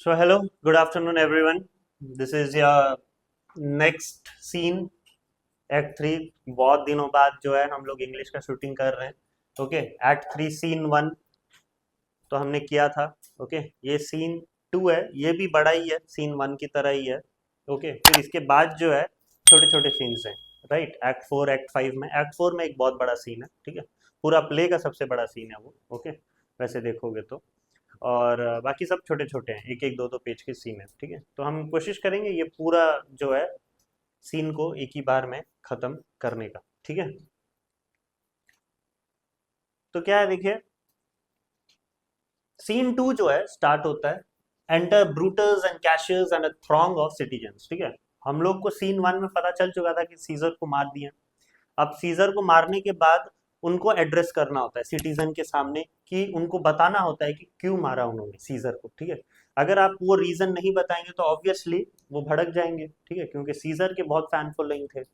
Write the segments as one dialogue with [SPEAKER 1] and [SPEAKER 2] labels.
[SPEAKER 1] So hello, good afternoon everyone. This is your next scene, act three. बहुत दिनों बाद जो है हम लोग इंग्लिश का शूटिंग कर रहे हैं। Okay, act three scene one तो हमने किया था। ओके, ये सीन टू है, ये भी बड़ा ही है, सीन वन की तरह ही है। ओके, फिर इसके बाद जो है छोटे छोटे सीन्स हैं। Right, act four act five में, एक्ट फोर में एक बहुत बड़ा सीन है। ठीक है, पूरा प्ले का सबसे बड़ा सीन है वो। ओके, वैसे देखोगे तो। और बाकी सब छोटे छोटे हैं, एक एक दो दो पेज के सीन है। ठीक है, तो हम कोशिश करेंगे ये पूरा जो है सीन को एक ही बार में खत्म करने का। ठीक है, तो क्या है देखिए, सीन टू जो है स्टार्ट होता है, enter Brutus and cashiers and a throng of citizens. ठीक है, हम लोग को सीन वन में पता चल चुका था कि सीजर को मार दिया। अब सीजर को मारने के बाद उनको एड्रेस करना होता है सिटीजन के सामने, कि उनको बताना होता है कि क्यों मारा उन्होंने सीजर को। ठीक है, अगर आप वो रीजन नहीं बताएंगे तो ऑब्वियसली वो भड़क जाएंगे। ठीक है, क्योंकि सीजर के बहुत फैन फॉलोइंग थे।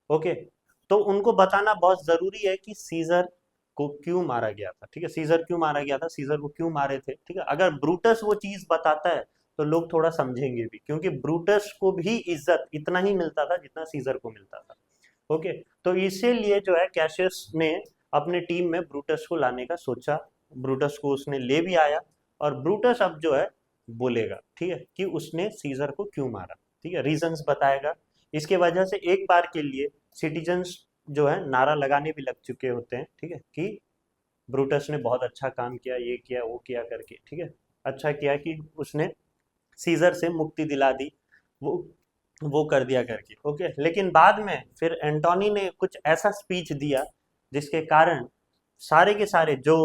[SPEAKER 1] ओके, तो उनको बताना बहुत जरूरी है कि सीजर को क्यों मारा गया था। ठीक है, सीजर क्यों मारा गया था, सीजर को क्यों मारे थे। ठीक है, अगर ब्रूटस वो चीज बताता है तो लोग थोड़ा समझेंगे भी, क्योंकि ब्रूटस को भी इज्जत इतना ही मिलता था जितना सीजर को मिलता था। ओके, तो इसीलिए जो है कैशियस ने अपने टीम में ब्रूटस को लाने का सोचा। ब्रूटस को उसने ले भी आया, और ब्रूटस अब जो है बोलेगा, ठीक है, कि उसने सीजर को क्यों मारा। ठीक है, रीजंस बताएगा। इसके वजह से एक बार के लिए सिटीजन्स जो है नारा लगाने भी लग चुके होते हैं। ठीक है, कि ब्रूटस ने बहुत अच्छा काम किया, ये किया वो किया करके। ठीक है, अच्छा किया कि उसने सीजर से मुक्ति दिला दी, वो वो कर दिया करके। ओके, लेकिन बाद में फिर एंटोनी ने कुछ ऐसा स्पीच दिया जिसके कारण सारे के सारे जो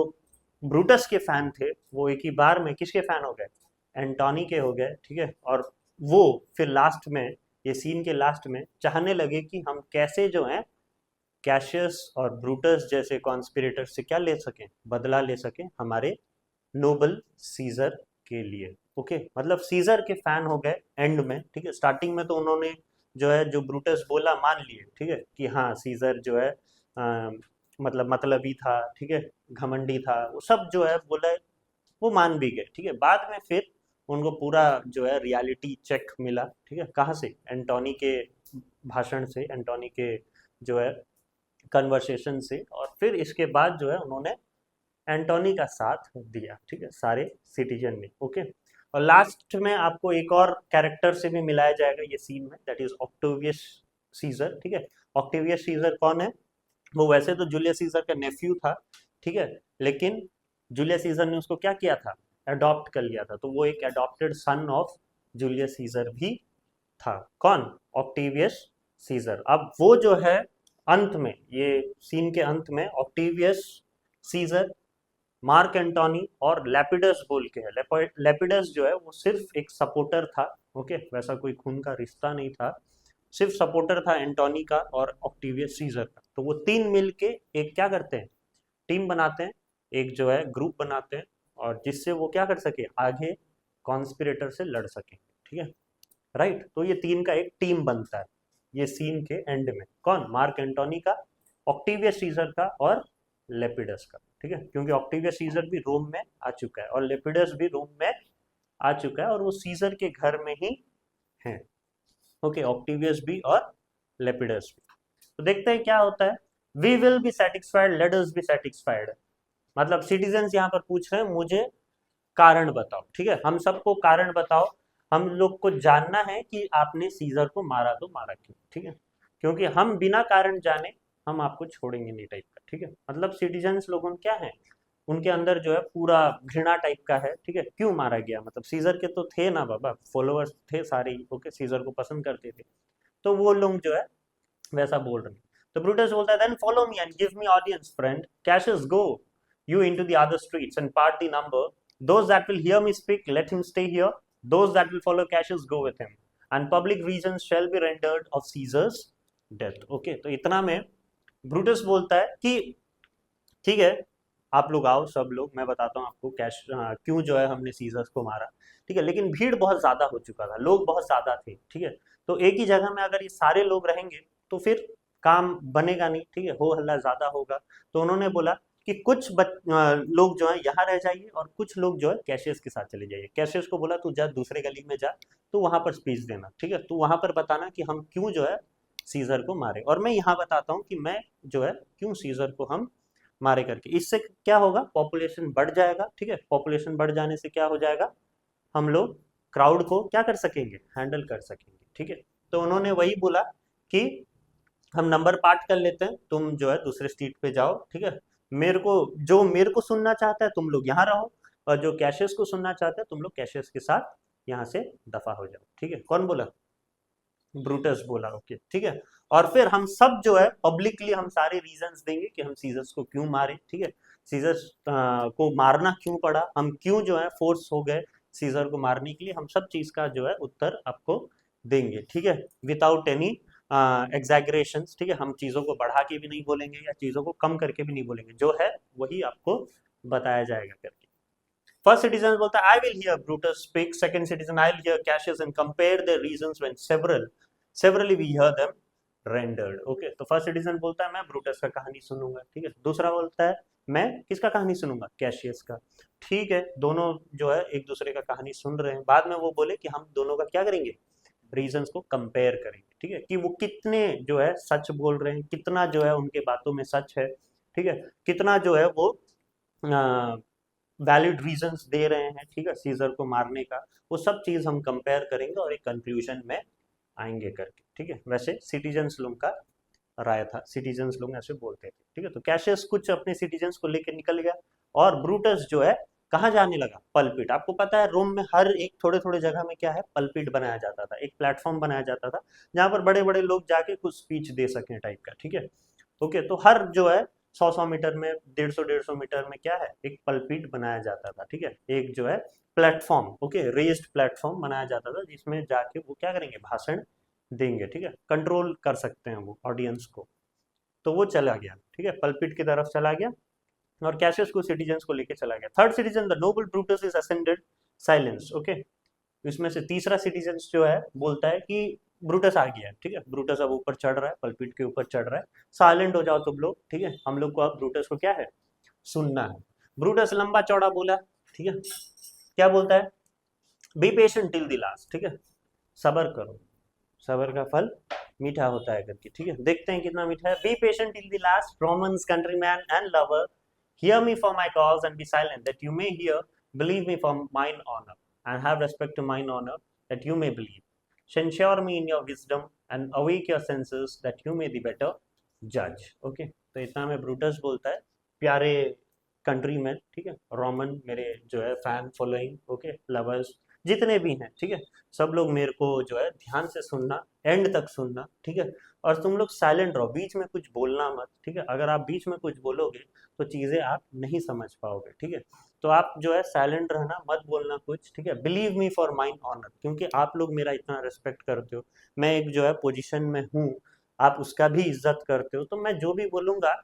[SPEAKER 1] ब्रूटस के फैन थे वो एक ही बार में किसके फैन हो गए, एंटोनी के हो गए। ठीक है, और वो फिर लास्ट में, ये सीन के लास्ट में चाहने लगे कि हम कैसे जो है कैशियस और ब्रूटस जैसे कॉन्स्पिरेटर से क्या ले सकें, बदला ले सकें हमारे नोबल सीजर के लिए। ओके, मतलब सीजर के फैन हो गए एंड में। ठीक है, स्टार्टिंग में तो उन्होंने जो है जो ब्रूटस बोला मान लिए। ठीक है, कि हाँ सीजर जो है मतलबी था। ठीक है, घमंडी था, वो सब जो है बोला, वो मान भी गए। ठीक है, बाद में फिर उनको पूरा जो है रियलिटी चेक मिला। ठीक है, कहाँ से, एंटोनी के भाषण से, एंटोनी के जो है कन्वर्सेशन से, और फिर इसके बाद जो है उन्होंने एंटोनी का साथ दिया। ठीक है, सारे सिटीजन ने। ओके, और लास्ट में आपको एक और कैरेक्टर से भी मिलाया जाएगा ये सीन में, दैट इज ऑक्टेवियस सीजर। ठीक है, ऑक्टेवियस सीजर कौन है, वो वैसे तो जूलियस सीजर का नेफ्यू था। ठीक है, लेकिन जूलियस सीजर ने उसको क्या किया था, अडॉप्ट कर लिया था, तो वो एक adopted son of Julius Caesar भी था। कौन, ऑक्टेवियस सीजर। अब वो जो है अंत में, ये सीन के अंत में ऑक्टेवियस सीजर, मार्क एंटोनी और लेपिडस बोल के है। लेपिडस जो है वो सिर्फ एक सपोर्टर था। ओके, वैसा कोई खून का रिश्ता नहीं था, सिर्फ सपोर्टर था एंटोनी का और ऑक्टेवियस सीजर का। तो वो तीन मिल के एक क्या करते हैं, टीम बनाते हैं, एक जो है ग्रुप बनाते हैं, और जिससे वो क्या कर सके, आगे कॉन्स्पिरेटर से लड़ सके। ठीक है, राइट, तो ये तीन का एक टीम बनता है ये सीन के एंड में। कौन, मार्क एंटोनी का, ऑक्टेवियस सीजर का और लेपिडस का। ठीक है, क्योंकि ऑक्टेवियस सीजर भी रोम में आ चुका है और लेपिडस भी रोम में आ चुका है, और वो सीजर के घर में ही है। ओके, ऑक्टेवियस भी और लेपिडस भी। तो देखते हैं क्या होता है। We will be satisfied, let us be satisfied. मतलब सिटीजन्स यहाँ पर पूछ रहे हैं मुझे कारण बताओ। ठीक है, हम सबको कारण बताओ, हम लोग को जानना है कि आपने सीजर को मारा तो मारा क्यों। ठीक है, क्योंकि हम बिना कारण जाने हम आपको छोड़ेंगे नहीं टाइप का। ठीक है, मतलब सिटीजन्स लोगों क्या है, उनके अंदर जो है पूरा घृणा टाइप का है। ठीक है, क्यों मारा गया, मतलब सीजर के तो थे ना बाबा, फॉलोअर्स थे सारे ही। ओके, सीजर को पसंद करते थे, तो वो लोग जो है वैसा बोल रहे हैं। तो ब्रूटस बोलता है, then follow me and give me audience friend, Cassius go you into the other streets and part the number. Those that will hear me speak, let him stay here. Those that will follow Cassius, go with him. And public reasons shall be rendered of Caesar's death. Okay, तो इतना में Brutus बोलता है कि ठीक है, आप लोग आओ, सब लोग, मैं बताता हूँ आपको क्यों जो है हमने सीजर्स को मारा। ठीक है, लेकिन भीड़ बहुत ज्यादा हो चुका था, लोग बहुत ज्यादा थे। ठीक है, तो एक ही जगह में अगर ये सारे लोग रहेंगे तो फिर काम बनेगा नहीं। ठीक है, हो हल्ला ज्यादा होगा। तो उन्होंने बोला कि लोग जो है यहाँ रह जाइए और कुछ लोग जो है कैशियस के साथ चले जाइए। कैशियस को बोला तू जा दूसरे गली में जा, तो वहां पर स्पीच देना, ठीक है, तो वहां पर बताना कि हम क्यों जो है सीजर को मारे, और मैं यहाँ बताता हूँ कि मैं जो है क्यों सीजर को हम मारे करके। इससे क्या होगा, पॉपुलेशन बढ़ जाएगा, ठीक है, पॉपुलेशन बढ़ जाने से क्या हो जाएगा, हम लोग क्राउड को क्या कर सकेंगे, हैंडल कर सकेंगे, ठीक है। तो उन्होंने वही बोला कि हम नंबर पार्ट कर लेते हैं, तुम जो है दूसरे स्ट्रीट पे जाओ, ठीक है, मेरे को सुनना चाहता है तुम लोग यहाँ रहो, और जो कैशियस को सुनना चाहता है तुम लोग कैशियस के साथ यहाँ से दफा हो जाओ, ठीक है। कौन बोला, ब्रूटस बोला, ओके, ठीक है। और फिर हम सब जो है पब्लिकली हम सारे रीजंस देंगे कि हम सीजर्स को क्यों मारे, ठीक है, सीजर्स को मारना क्यों पड़ा, हम क्यों जो है फोर्स हो गए सीजर को मारने के लिए, हम सब चीज का जो है उत्तर आपको देंगे, ठीक है, विदाउट एनी एग्जैगरेशन, ठीक है, हम चीजों को बढ़ा के भी नहीं बोलेंगे या चीजों को कम करके भी नहीं बोलेंगे, जो है वही आपको बताया जाएगा करके। First citizen बोलता है I will hear Brutus speak. Second citizen I'll hear Cassius and compare their reasons when severally we hear them rendered. Okay, तो फर्स्ट सिटीजन बोलता है मैं ब्रूटस का कहानी सुनूंगा, ठीक है। दूसरा बोलता है मैं किसका कहानी सुनूंगा, कैशियस का, ठीक है। दोनों जो है एक दूसरे का कहानी सुन रहे हैं, बाद में वो बोले कि हम दोनों का क्या करेंगे, रीजंस को कंपेयर करेंगे, ठीक है, कि वो कितने जो है सच बोल रहे हैं, कितना जो है उनके बातों में सच है, ठीक है, कितना जो है वो वैलिड रीजंस दे रहे हैं, ठीक है, सीजर को मारने का, वो सब चीज हम कंपेयर करेंगे और एक कंक्लूजन में आएंगे करके, ठीक है। वैसे सिटीजन्स लोग का राय था, सिटीजन्स लोग ऐसे बोलते थे, ठीक है। तो कैशियस कुछ अपने सिटीजन्स को लेकर निकल गया और ब्रूटस जो है कहाँ जाने लगा, पल्पिट। आपको पता है रोम में हर एक थोड़े थोड़े जगह में क्या है, पल्पिट बनाया जाता था, एक प्लेटफॉर्म बनाया जाता था जहां पर बड़े बड़े लोग जाके कुछ स्पीच दे सकें टाइप का, ठीक है। ओके, तो हर जो है 100 मीटर में, 150 मीटर में क्या है, एक पल्पिट बनाया जाता था, ठीक है, एक जो है प्लेटफॉर्म, ओके, रेज्ड प्लेटफॉर्म बनाया जाता था जिसमें जाके वो क्या करेंगे, भाषण देंगे, ठीक है, कंट्रोल कर सकते हैं वो ऑडियंस को। तो वो चला गया, ठीक है, पल्पिट की तरफ चला गया और कैशियस को सिटीजन्स को लेके चला गया। Third citizen the noble Brutus is ascended silence, okay. इसमें से तीसरा सिटीजन जो है बोलता है कि ब्रूटस आ गया है, ठीक है, ब्रूटस अब ऊपर चढ़ रहा है, पल्पिट के ऊपर चढ़ रहा है, साइलेंट हो जाओ तुम लोग, ठीक है, हम लोग को अब ब्रूटस को क्या है, सुनना है। ब्रूटस लंबा चौड़ा बोला, ठीक है, क्या बोलता है, be patient till the last, ठीक है, सबर करो, सबर का फल मीठा होता है करके, ठीक है। देखते हैं कितना मीठा है। Be patient till the last, Romans, countryman and lover, hear me for my cause and be silent that you may hear, believe me for mine honour and have respect to mine honor, that you may believe. Censure me in your wisdom and awake your senses, that you may the better judge. Okay, तो इतना में Brutus बोलता है, प्यारे country में, ठीक है, Roman, मेरे जो है फैन फॉलोइंग, ओके, लवर्स जितने भी हैं, ठीक है, सब लोग मेरे को जो है ध्यान से सुनना, एंड तक सुनना, ठीक है, और तुम लोग साइलेंट रहो, बीच में कुछ बोलना मत, ठीक है, अगर आप बीच में कुछ बोलोगे तो चीज़ें आप नहीं समझ पाओगे, ठीक है, तो आप जो है साइलेंट रहना, मत बोलना कुछ, ठीक है। Believe me for mine honour, क्योंकि आप लोग मेरा इतना रिस्पेक्ट करते हो, मैं एक जो है पोजीशन में हूँ, आप उसका भी इज्जत करते हो, तो मैं जो भी बोलूँगा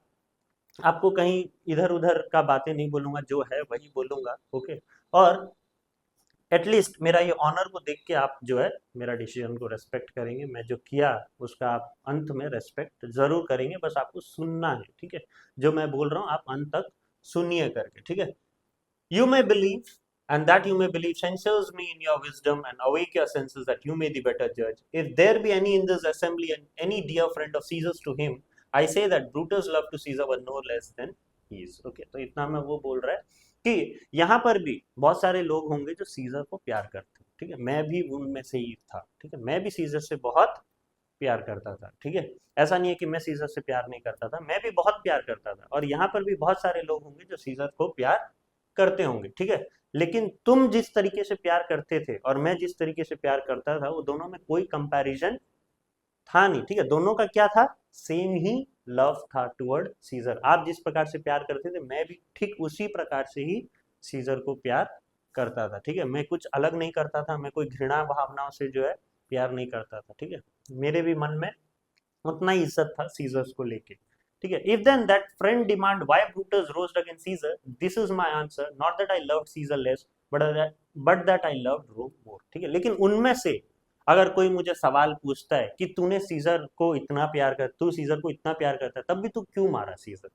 [SPEAKER 1] आपको कहीं इधर उधर का बातें नहीं बोलूँगा, जो है वही बोलूँगा, ओके। और एटलीस्ट मेरा ये ऑनर को देख के आप जो है मेरा डिसीजन को रेस्पेक्ट करेंगे, मैं जो किया उसका आप अंत में रेस्पेक्ट जरूर करेंगे, बस आपको सुनना है, ठीक है, जो मैं बोल रहा हूँ आप अंत तक सुनिए करके, ठीक है। You may believe, and that you may believe, censures me in your wisdom, and awake your senses, that you may the better judge. If there be any in this assembly, and any dear friend of Caesar's to him, I say that Brutus' love to Caesar was no less than his. Okay, तो इतना में वो बोल रहा है कि यहाँ पर भी बहुत सारे लोग होंगे जो सीजर को प्यार करते हैं, ठीक है, मैं भी उनमें से ही था, ठीक है, मैं भी सीजर से बहुत प्यार करता था, ठीक है, ऐसा नहीं है कि मैं सीजर से प्यार नहीं करता था, मैं भी बहुत प्यार करता था, और यहाँ पर भी बहुत सारे लोग होंगे जो सीजर को प्यार करते होंगे, ठीक है, लेकिन तुम जिस तरीके से प्यार करते थे और मैं जिस तरीके से प्यार करता था, वो दोनों में कोई कंपैरिजन था नहीं, ठीक है, दोनों का क्या था, सेम ही लव था टुवर्ड सीजर। आप जिस प्रकार से प्यार करते थे मैं भी ठीक उसी प्रकार से ही सीजर को प्यार करता था, ठीक है, मैं कुछ अलग नहीं करता था, मैं कोई घृणा भावनाओं से जो है प्यार नहीं करता था, ठीक है, मेरे भी मन में उतना ही इज्जत था सीजर्स को लेके, ठीक है। If then that friend demand why Brutus rose against Caesar, this is my answer, not that I loved Caesar less, but that I loved Rome more, ठीक है। लेकिन उनमें से अगर कोई मुझे सवाल पूछता है कि तूने सीजर को इतना प्यार कर, तू सीजर को इतना प्यार करता है, तब भी तू क्यों मारा सीजर,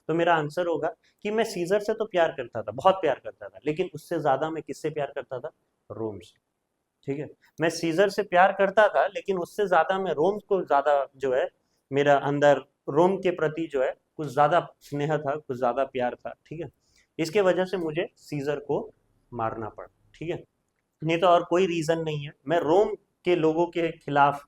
[SPEAKER 1] तो मेरा आंसर होगा कि मैं सीजर से तो प्यार करता था, बहुत प्यार करता था, लेकिन उससे ज्यादा मैं किससे प्यार करता था? रोम से। ठीक है, मैं सीजर से प्यार करता था, लेकिन उससे ज्यादा मैं रोम को ज्यादा जो है, मेरा अंदर रोम के प्रति जो है कुछ ज्यादा स्नेह था, कुछ ज्यादा प्यार था। ठीक है, इसके वजह से मुझे सीजर को मारना पड़ा। ठीक है, नहीं तो और कोई रीजन नहीं है। मैं रोम के लोगों के खिलाफ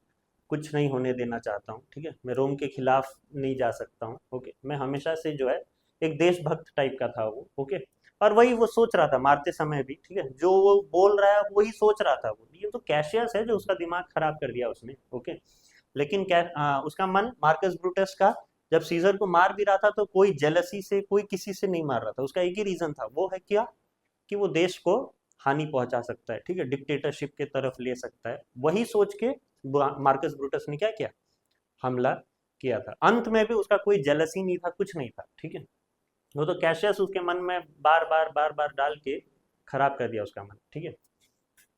[SPEAKER 1] कुछ नहीं होने देना चाहता हूँ। ठीक है, मैं रोम के खिलाफ नहीं जा सकता हूँ। ओके, मैं हमेशा से जो है एक देशभक्त टाइप का था वो। ओके, और वही वो सोच रहा था मारते समय भी। ठीक है, जो वो बोल रहा है वही सोच रहा था वो। ये तो कैशियस है जो उसका दिमाग खराब कर दिया उसने। ओके, लेकिन उसका मन मार्कस ब्रूटस का जब सीजर को मार भी रहा था तो कोई जेलसी से, कोई किसी से नहीं मार रहा था। उसका एक ही रीजन था, वो है क्या कि वो देश को हानि पहुंचा सकता है। ठीक है, डिक्टेटरशिप के तरफ ले सकता है। वही सोच के मार्कस ब्रूटस ने क्या किया? हमला किया था। अंत में भी उसका कोई जेलसी नहीं था, कुछ नहीं था। ठीक है, वो तो कैशियस उसके मन में बार बार डाल के खराब कर दिया उसका मन। ठीक है,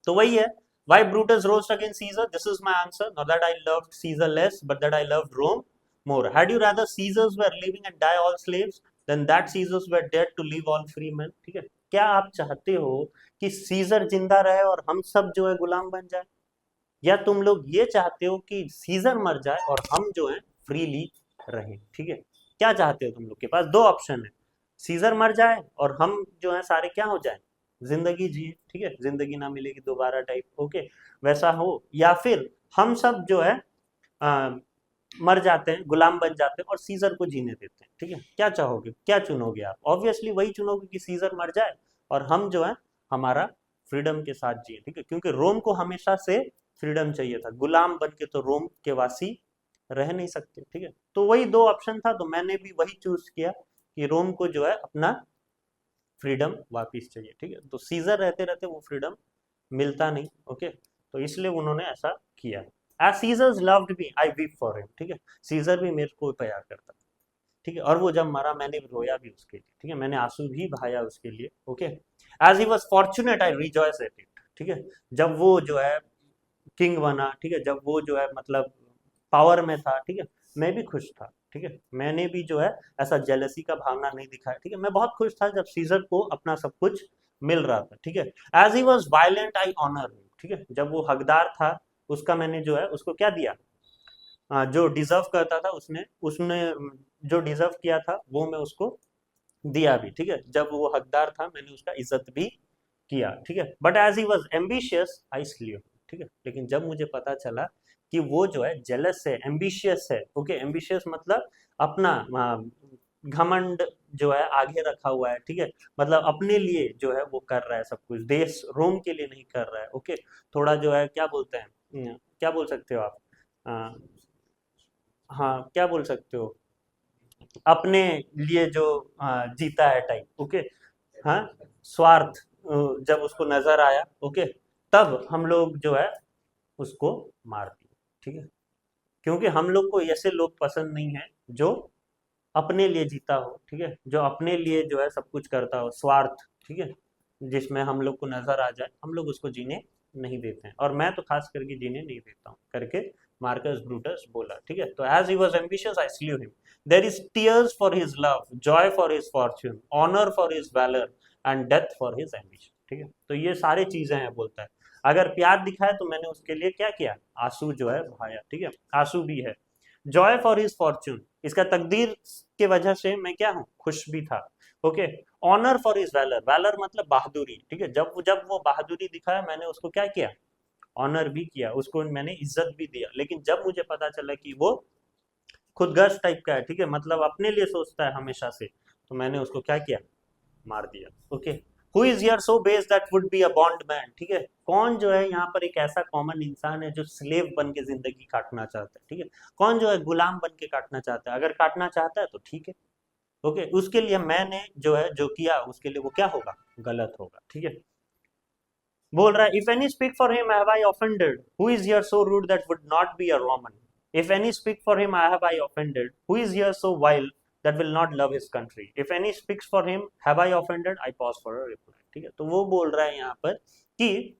[SPEAKER 1] तो वही है, why Brutus rose against Caesar? This is my answer. Not that I loved Caesar less, but that I loved Rome more. Had you rather Caesars were living and die all slaves than that Caesars were dead to live all free men? ठीक है, क्या आप चाहते हो कि scissor जिंदा रहे और हम सब जो है गुलाम बन जाए, या तुम लोग ये चाहते हो कि सीजर मर जाए और हम जो है फ्रीली रहें? ठीक है, क्या चाहते हो? तुम लोग के पास दो ऑप्शन है, सीजर मर जाए और हम जो है सारे क्या हो जाए, जिंदगी जिए। ठीक है, जिंदगी ना मिलेगी दोबारा टाइप। ओके, वैसा हो, या फिर हम सब जो है आ, मर जाते हैं, गुलाम बन जाते हैं और सीजर को जीने देते हैं। ठीक है, क्या चाहोगे, क्या चुनोगे आप? ऑब्वियसली वही चुनोगे कि सीजर मर जाए और हम जो है हमारा फ्रीडम के साथ जिए। ठीक है, क्योंकि रोम को हमेशा से फ्रीडम चाहिए था, गुलाम बन के तो रोम के वासी रह नहीं सकते। ठीक है, तो वही दो ऑप्शन था, तो मैंने भी वही चूज किया कि रोम को जो है अपना फ्रीडम वापिस चाहिए। ठीक है, तो सीजर रहते रहते वो फ्रीडम मिलता नहीं। ओके, तो इसलिए उन्होंने ऐसा किया। As Caesar's loved me I weep for him. ठीक है, सीजर भी मेरे को प्यार करता। ठीक है, और वो जब मरा मैंने रोया भी उसके लिए। ठीक है, मैंने आंसू भी बहाया उसके लिए। Okay, as he was fortunate I rejoice at it. ठीक है, जब वो जो है किंग बना, ठीक है, जब वो जो है मतलब पावर में था, ठीक है, मैं भी खुश था। ठीक है, मैंने भी जो है ऐसा जेलसी का भावना नहीं दिखाया। ठीक है, मैं बहुत खुश था जब सीजर को अपना सब कुछ मिल रहा था। ठीक है, as he was violent I honour. ठीक है, जब वो हकदार था उसका, मैंने जो है उसको क्या दिया? जो डिजर्व करता था उसने उसने जो डिजर्व किया था वो मैं उसको दिया भी। ठीक है, जब वो हकदार था मैंने उसका इज्जत भी किया। ठीक है, but as he was ambitious I slew. ठीक है, लेकिन जब मुझे पता चला कि वो जो है जेलस है, एम्बिशियस है। ओके, एम्बिशियस मतलब अपना घमंड जो है आगे रखा हुआ है। ठीक है, मतलब अपने लिए जो है वो कर रहा है सब कुछ, देश रोम के लिए नहीं कर रहा है। ओके, थोड़ा जो है क्या बोलते हैं, क्या बोल सकते हो आप? अ, हाँ, क्या बोल सकते हो, अपने लिए जो जीता है टाइप। ओके, हाँ, स्वार्थ जब उसको नजर आया, ओके, तब हम लोग जो है उसको मार दिए। ठीक है, क्योंकि हम लोग को ऐसे लोग पसंद नहीं है जो अपने लिए जीता हो। ठीक है, जो अपने लिए जो है सब कुछ करता हो, स्वार्थ। ठीक है, जिसमें हम लोग को नजर आ जाए, हम लोग उसको जीने नहीं देते हैं, और मैं तो खास करके जीने नहीं देता हूँ करके मार्कस ब्रूटस बोला। ठीक है, तो as he was ambitious I slew him. There is tears for his love, joy for his fortune, honour for his valour and death for his ambition. ठीक है, तो ये सारी चीजें हैं बोलता है। अगर प्यार दिखाए तो मैंने उसके लिए क्या किया? आंसू जो है बहाया। ठीक है, आंसू भी है। जॉय फॉर हिज फॉर्च्यून, इसका तकदीर के वजह से मैं क्या हूँ, खुश भी था। Okay, honour for his valour, valour मतलब बहादुरी। ठीक है, जब जब वो बहादुरी दिखाया मैंने उसको क्या किया? ऑनर भी किया, उसको मैंने इज्जत भी दिया। लेकिन जब मुझे पता चला कि वो खुदगर्ज टाइप का है, ठीक है, मतलब अपने लिए सोचता है हमेशा से, तो मैंने उसको क्या किया? मार दिया। Okay, who is here so base that would be a bond man? ठीक है, कौन जो है यहाँ पर एक ऐसा कॉमन इंसान है जो स्लेव बन के जिंदगी काटना चाहता है? ठीक है, कौन जो है गुलाम बन के काटना चाहता है? अगर काटना चाहता है तो ठीक है। ओके, उसके लिए मैंने जो है जो किया उसके लिए वो क्या होगा? गलत होगा। ठीक है, बोल रहा है if any speak for him have I offended, who is here so rude that would not be a Roman? If any speak for him I have I offended, who is here so wild that will not love his country? If any speaks for him have I offended, I pause for a reply. ठीक है, तो वो बोल रहा है यहाँ पर कि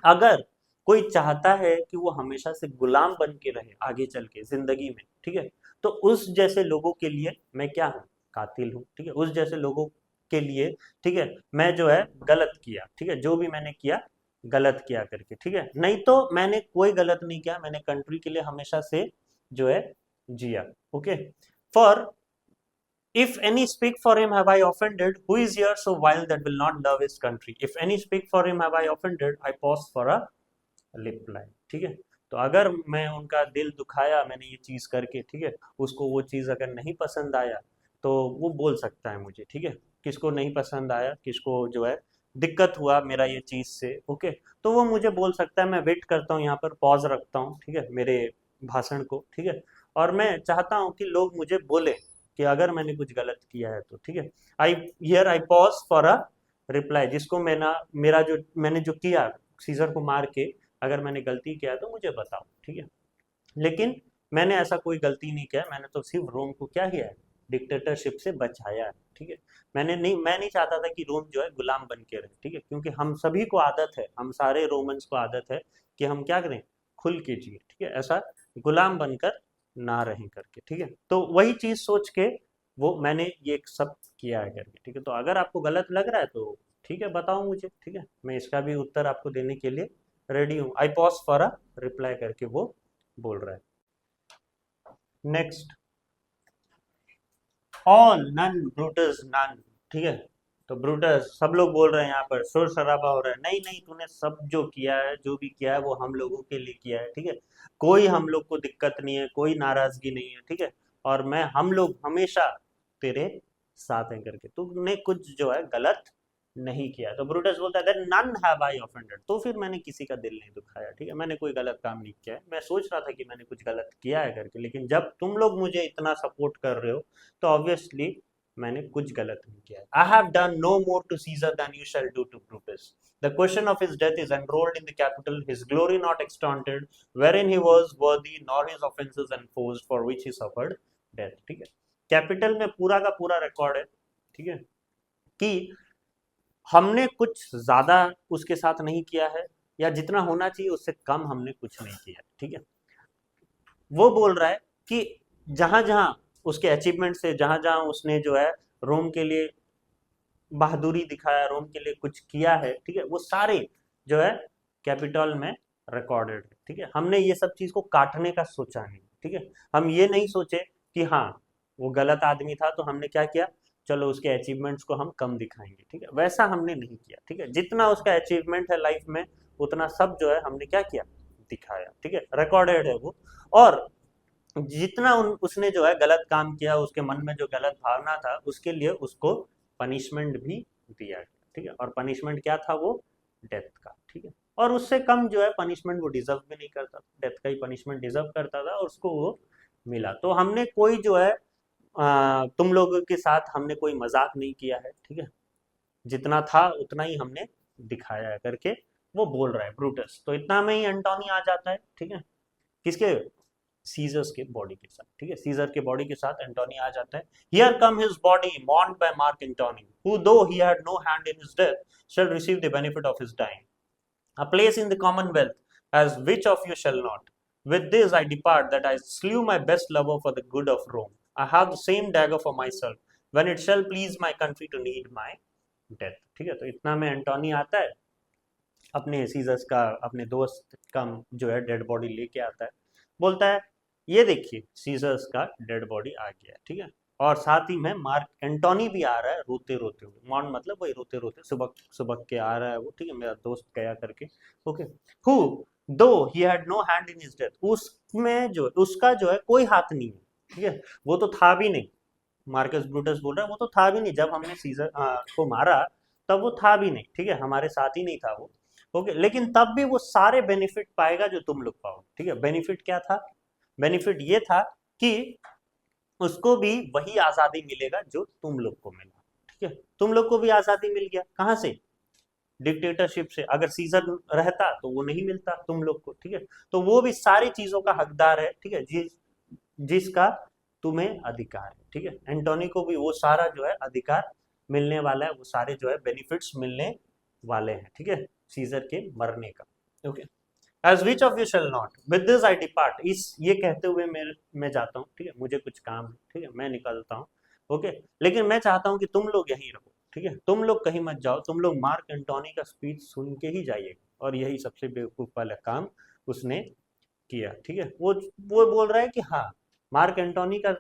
[SPEAKER 1] अगर कोई चाहता है कि वो हमेशा से गुलाम बन के रहे आगे चल के जिंदगी में, ठीक है, तो उस जैसे लोगों के लिए मैं क्या हूं? कातिल हूँ, ठीक है, उस जैसे लोगों के लिए, ठीक है, मैं जो है गलत किया, ठीक है, जो भी मैंने किया गलत किया करके, ठीक है, नहीं तो मैंने कोई गलत नहीं किया, मैंने कंट्री के लिए हमेशा से जो है जिया। Okay, for if any speak for him have I offended, who is here so vile that will not love his country? If any speak for him have I offended, I pause for a reply। ठीक है, तो अगर मैं उनका दिल दुखाया मैंने ये चीज करके, ठीक है, उसको वो चीज अगर नहीं पसंद आया तो वो बोल सकता है मुझे, ठीक है, किसको नहीं पसंद आया, किसको जो है दिक्कत हुआ मेरा ये चीज से, ओके, तो वो मुझे बोल सकता है। मैं वेट करता हूँ यहाँ पर, पॉज रखता हूँ, ठीक है, मेरे भाषण को, ठीक है, और मैं चाहता हूँ कि लोग मुझे बोले कि अगर मैंने कुछ गलत किया है तो, ठीक है, आई पॉज फॉर अ रिप्लाई, जिसको मेरा जो मैंने जो किया सीजर को मार के, अगर मैंने गलती किया है तो मुझे बताओ, ठीक है, लेकिन मैंने ऐसा कोई गलती नहीं किया, मैंने तो सिर्फ रोम को क्या किया है, डिक्टेटरशिप से बचाया है, ठीक है, मैं नहीं चाहता था कि रोम जो है गुलाम बन के रहे, ठीक है, क्योंकि हम सभी को आदत है, हम सारे रोमन्स को आदत है कि हम क्या करें, खुल के जिए, ठीक है, ऐसा गुलाम बनकर ना रहें करके, ठीक है, तो वही चीज सोच के वो मैंने ये सब किया है करके, ठीक है, तो अगर आपको गलत लग रहा है तो ठीक है बताओ मुझे, ठीक है, मैं इसका भी उत्तर आपको देने के लिए रेडी हूँ। I pause for a reply करके वो बोल रहा है। Next, all, none, Brutus, none, ठीक है, तो ब्रूटस, सब लोग बोल रहे हैं यहाँ पर, शोर शराबा हो रहा है, नहीं नहीं तूने सब जो किया है, जो भी किया है वो हम लोगों के लिए किया है, ठीक है, कोई हम लोग को दिक्कत नहीं है, कोई नाराजगी नहीं है, ठीक है, और हम लोग हमेशा तेरे साथ हैं करके, तुमने कुछ जो है गलत नहीं किया। तो ब्रूटस बोलता है नन हैव आई ऑफेंडेड, तो फिर मैंने किसी का दिल नहीं दुखाया, ठीक है, मैंने कोई गलत काम नहीं किया है, मैं सोच रहा था कि मैंने कुछ गलत किया है करके, लेकिन जब तुम लोग मुझे इतना सपोर्ट कर रहे हो तो ऑब्वियसली मैंने कुछ गलत नहीं किया है। I have done no more to Caesar than you shall do to Brutus. The question of his death is enrolled in the Capitol, his glory not extenuated, wherein he was worthy nor his offenses enforced for which he suffered death। ठीक है, capital में पूरा का पूरा record है, ठीक है, कि हमने कुछ ज्यादा उसके साथ नहीं किया है, या जितना होना चाहिए उससे कम हमने कुछ नहीं किया, ठीक है, वो बोल रहा है कि जहां जहां उसके अचीवमेंट से, जहां जहां उसने जो है रोम के लिए बहादुरी दिखाया, रोम के लिए कुछ किया है, ठीक है, वो सारे जो है कैपिटल में रिकॉर्डेड है, ठीक है, हमने ये सब चीज को काटने का सोचा नहीं, ठीक है, हम ये नहीं सोचे कि हाँ वो गलत आदमी था तो हमने क्या किया, चलो उसके अचीवमेंट्स को हम कम दिखाएंगे, ठीक है, वैसा हमने नहीं किया, ठीक है, जितना उसका अचीवमेंट है लाइफ में उतना सब जो है हमने क्या किया, दिखाया, ठीक है, रिकॉर्डेड है वो। और जितना उसने जो है गलत काम किया, उसके मन में जो गलत भावना था उसके लिए उसको पनिशमेंट भी दिया गया, ठीक है, और पनिशमेंट क्या था वो, डेथ का, ठीक है, और उससे कम जो है पनिशमेंट वो डिजर्व भी नहीं करता, डेथ का ही पनिशमेंट डिजर्व करता था और उसको वो मिला। तो हमने कोई जो है तुम लोगों के साथ हमने कोई मजाक नहीं किया है, ठीक है, जितना था उतना ही हमने दिखाया है करके वो बोल रहा है ब्रूटस। तो इतना में ही एंटोनी आ जाता है, ठीक है, किसके, सीजर्स के बॉडी के साथ, ठीक है, सीजर के बॉडी के साथ एंटोनी आ जाता है। Here come his body mourned by Mark Antony, who though he had no hand in his death shall receive the benefit of his dying, a place in the commonwealth, as which of you shall not? With this I depart, that I slew my best lover for the good of Rome. I have the same dagger for myself, when it shall please my country to need my death। ठीक है, तो इतना में एंटोनी आता है, अपने seizures का, अपने दोस्त का जो है डेड बॉडी लेके आता है, बोलता है ये देखिए सीजर्स का डेड बॉडी आ गया, ठीक है, और साथ ही में मार्क एंटोनी भी आ रहा है रोते रोते हुए, मॉन मतलब वही रोते रोते सुबह सुबह के आ रहा है वो, ठीक है, मेरा दोस्त गया करके, okay, who though he had no hand in his death, उसमें जो उसका जो है कोई हाथ नहीं है, ठीक है, वो तो था भी नहीं, मार्कस ब्रूटस बोल रहा है वो तो था भी नहीं, जब हमने सीजर को मारा तब वो था भी नहीं, ठीक है, हमारे साथ ही नहीं था वो, ओके, लेकिन तब भी वो सारे बेनिफिट पाएगा जो तुम लोग पाओ, ठीक है, बेनिफिट क्या था, बेनिफिट ये था कि उसको भी वही आजादी मिलेगा जो तुम लोग को मिला, ठीक है, तुम लोग को भी आजादी मिल गया, कहां से, डिक्टेटरशिप से, अगर सीजर रहता तो वो नहीं मिलता तुम लोग को, ठीक है, तो वो भी सारी चीजों का हकदार है, ठीक है, जिसका तुम्हें अधिकार है, ठीक है, एंटोनी को भी वो सारा जो है अधिकार मिलने वाला है, वो सारे जो है बेनिफिट्स मिलने वाले हैं, ठीक है, सीजर के मरने का, okay, as which of you shall not, with this I depart, इस ये कहते हुए मैं जाता हूँ, ठीक है, मुझे कुछ काम है, ठीक है, मैं निकलता हूँ, ओके, लेकिन मैं चाहता हूं कि तुम लोग यहीं रहो, ठीक है, तुम लोग कहीं मत जाओ, तुम लोग मार्क एंटोनी का स्पीच सुन के ही जाइएगा। और यही सबसे बेवकूफ वाला काम उसने किया, ठीक है। वो बोल रहा है कि हाँ, मार्क एंटोनी का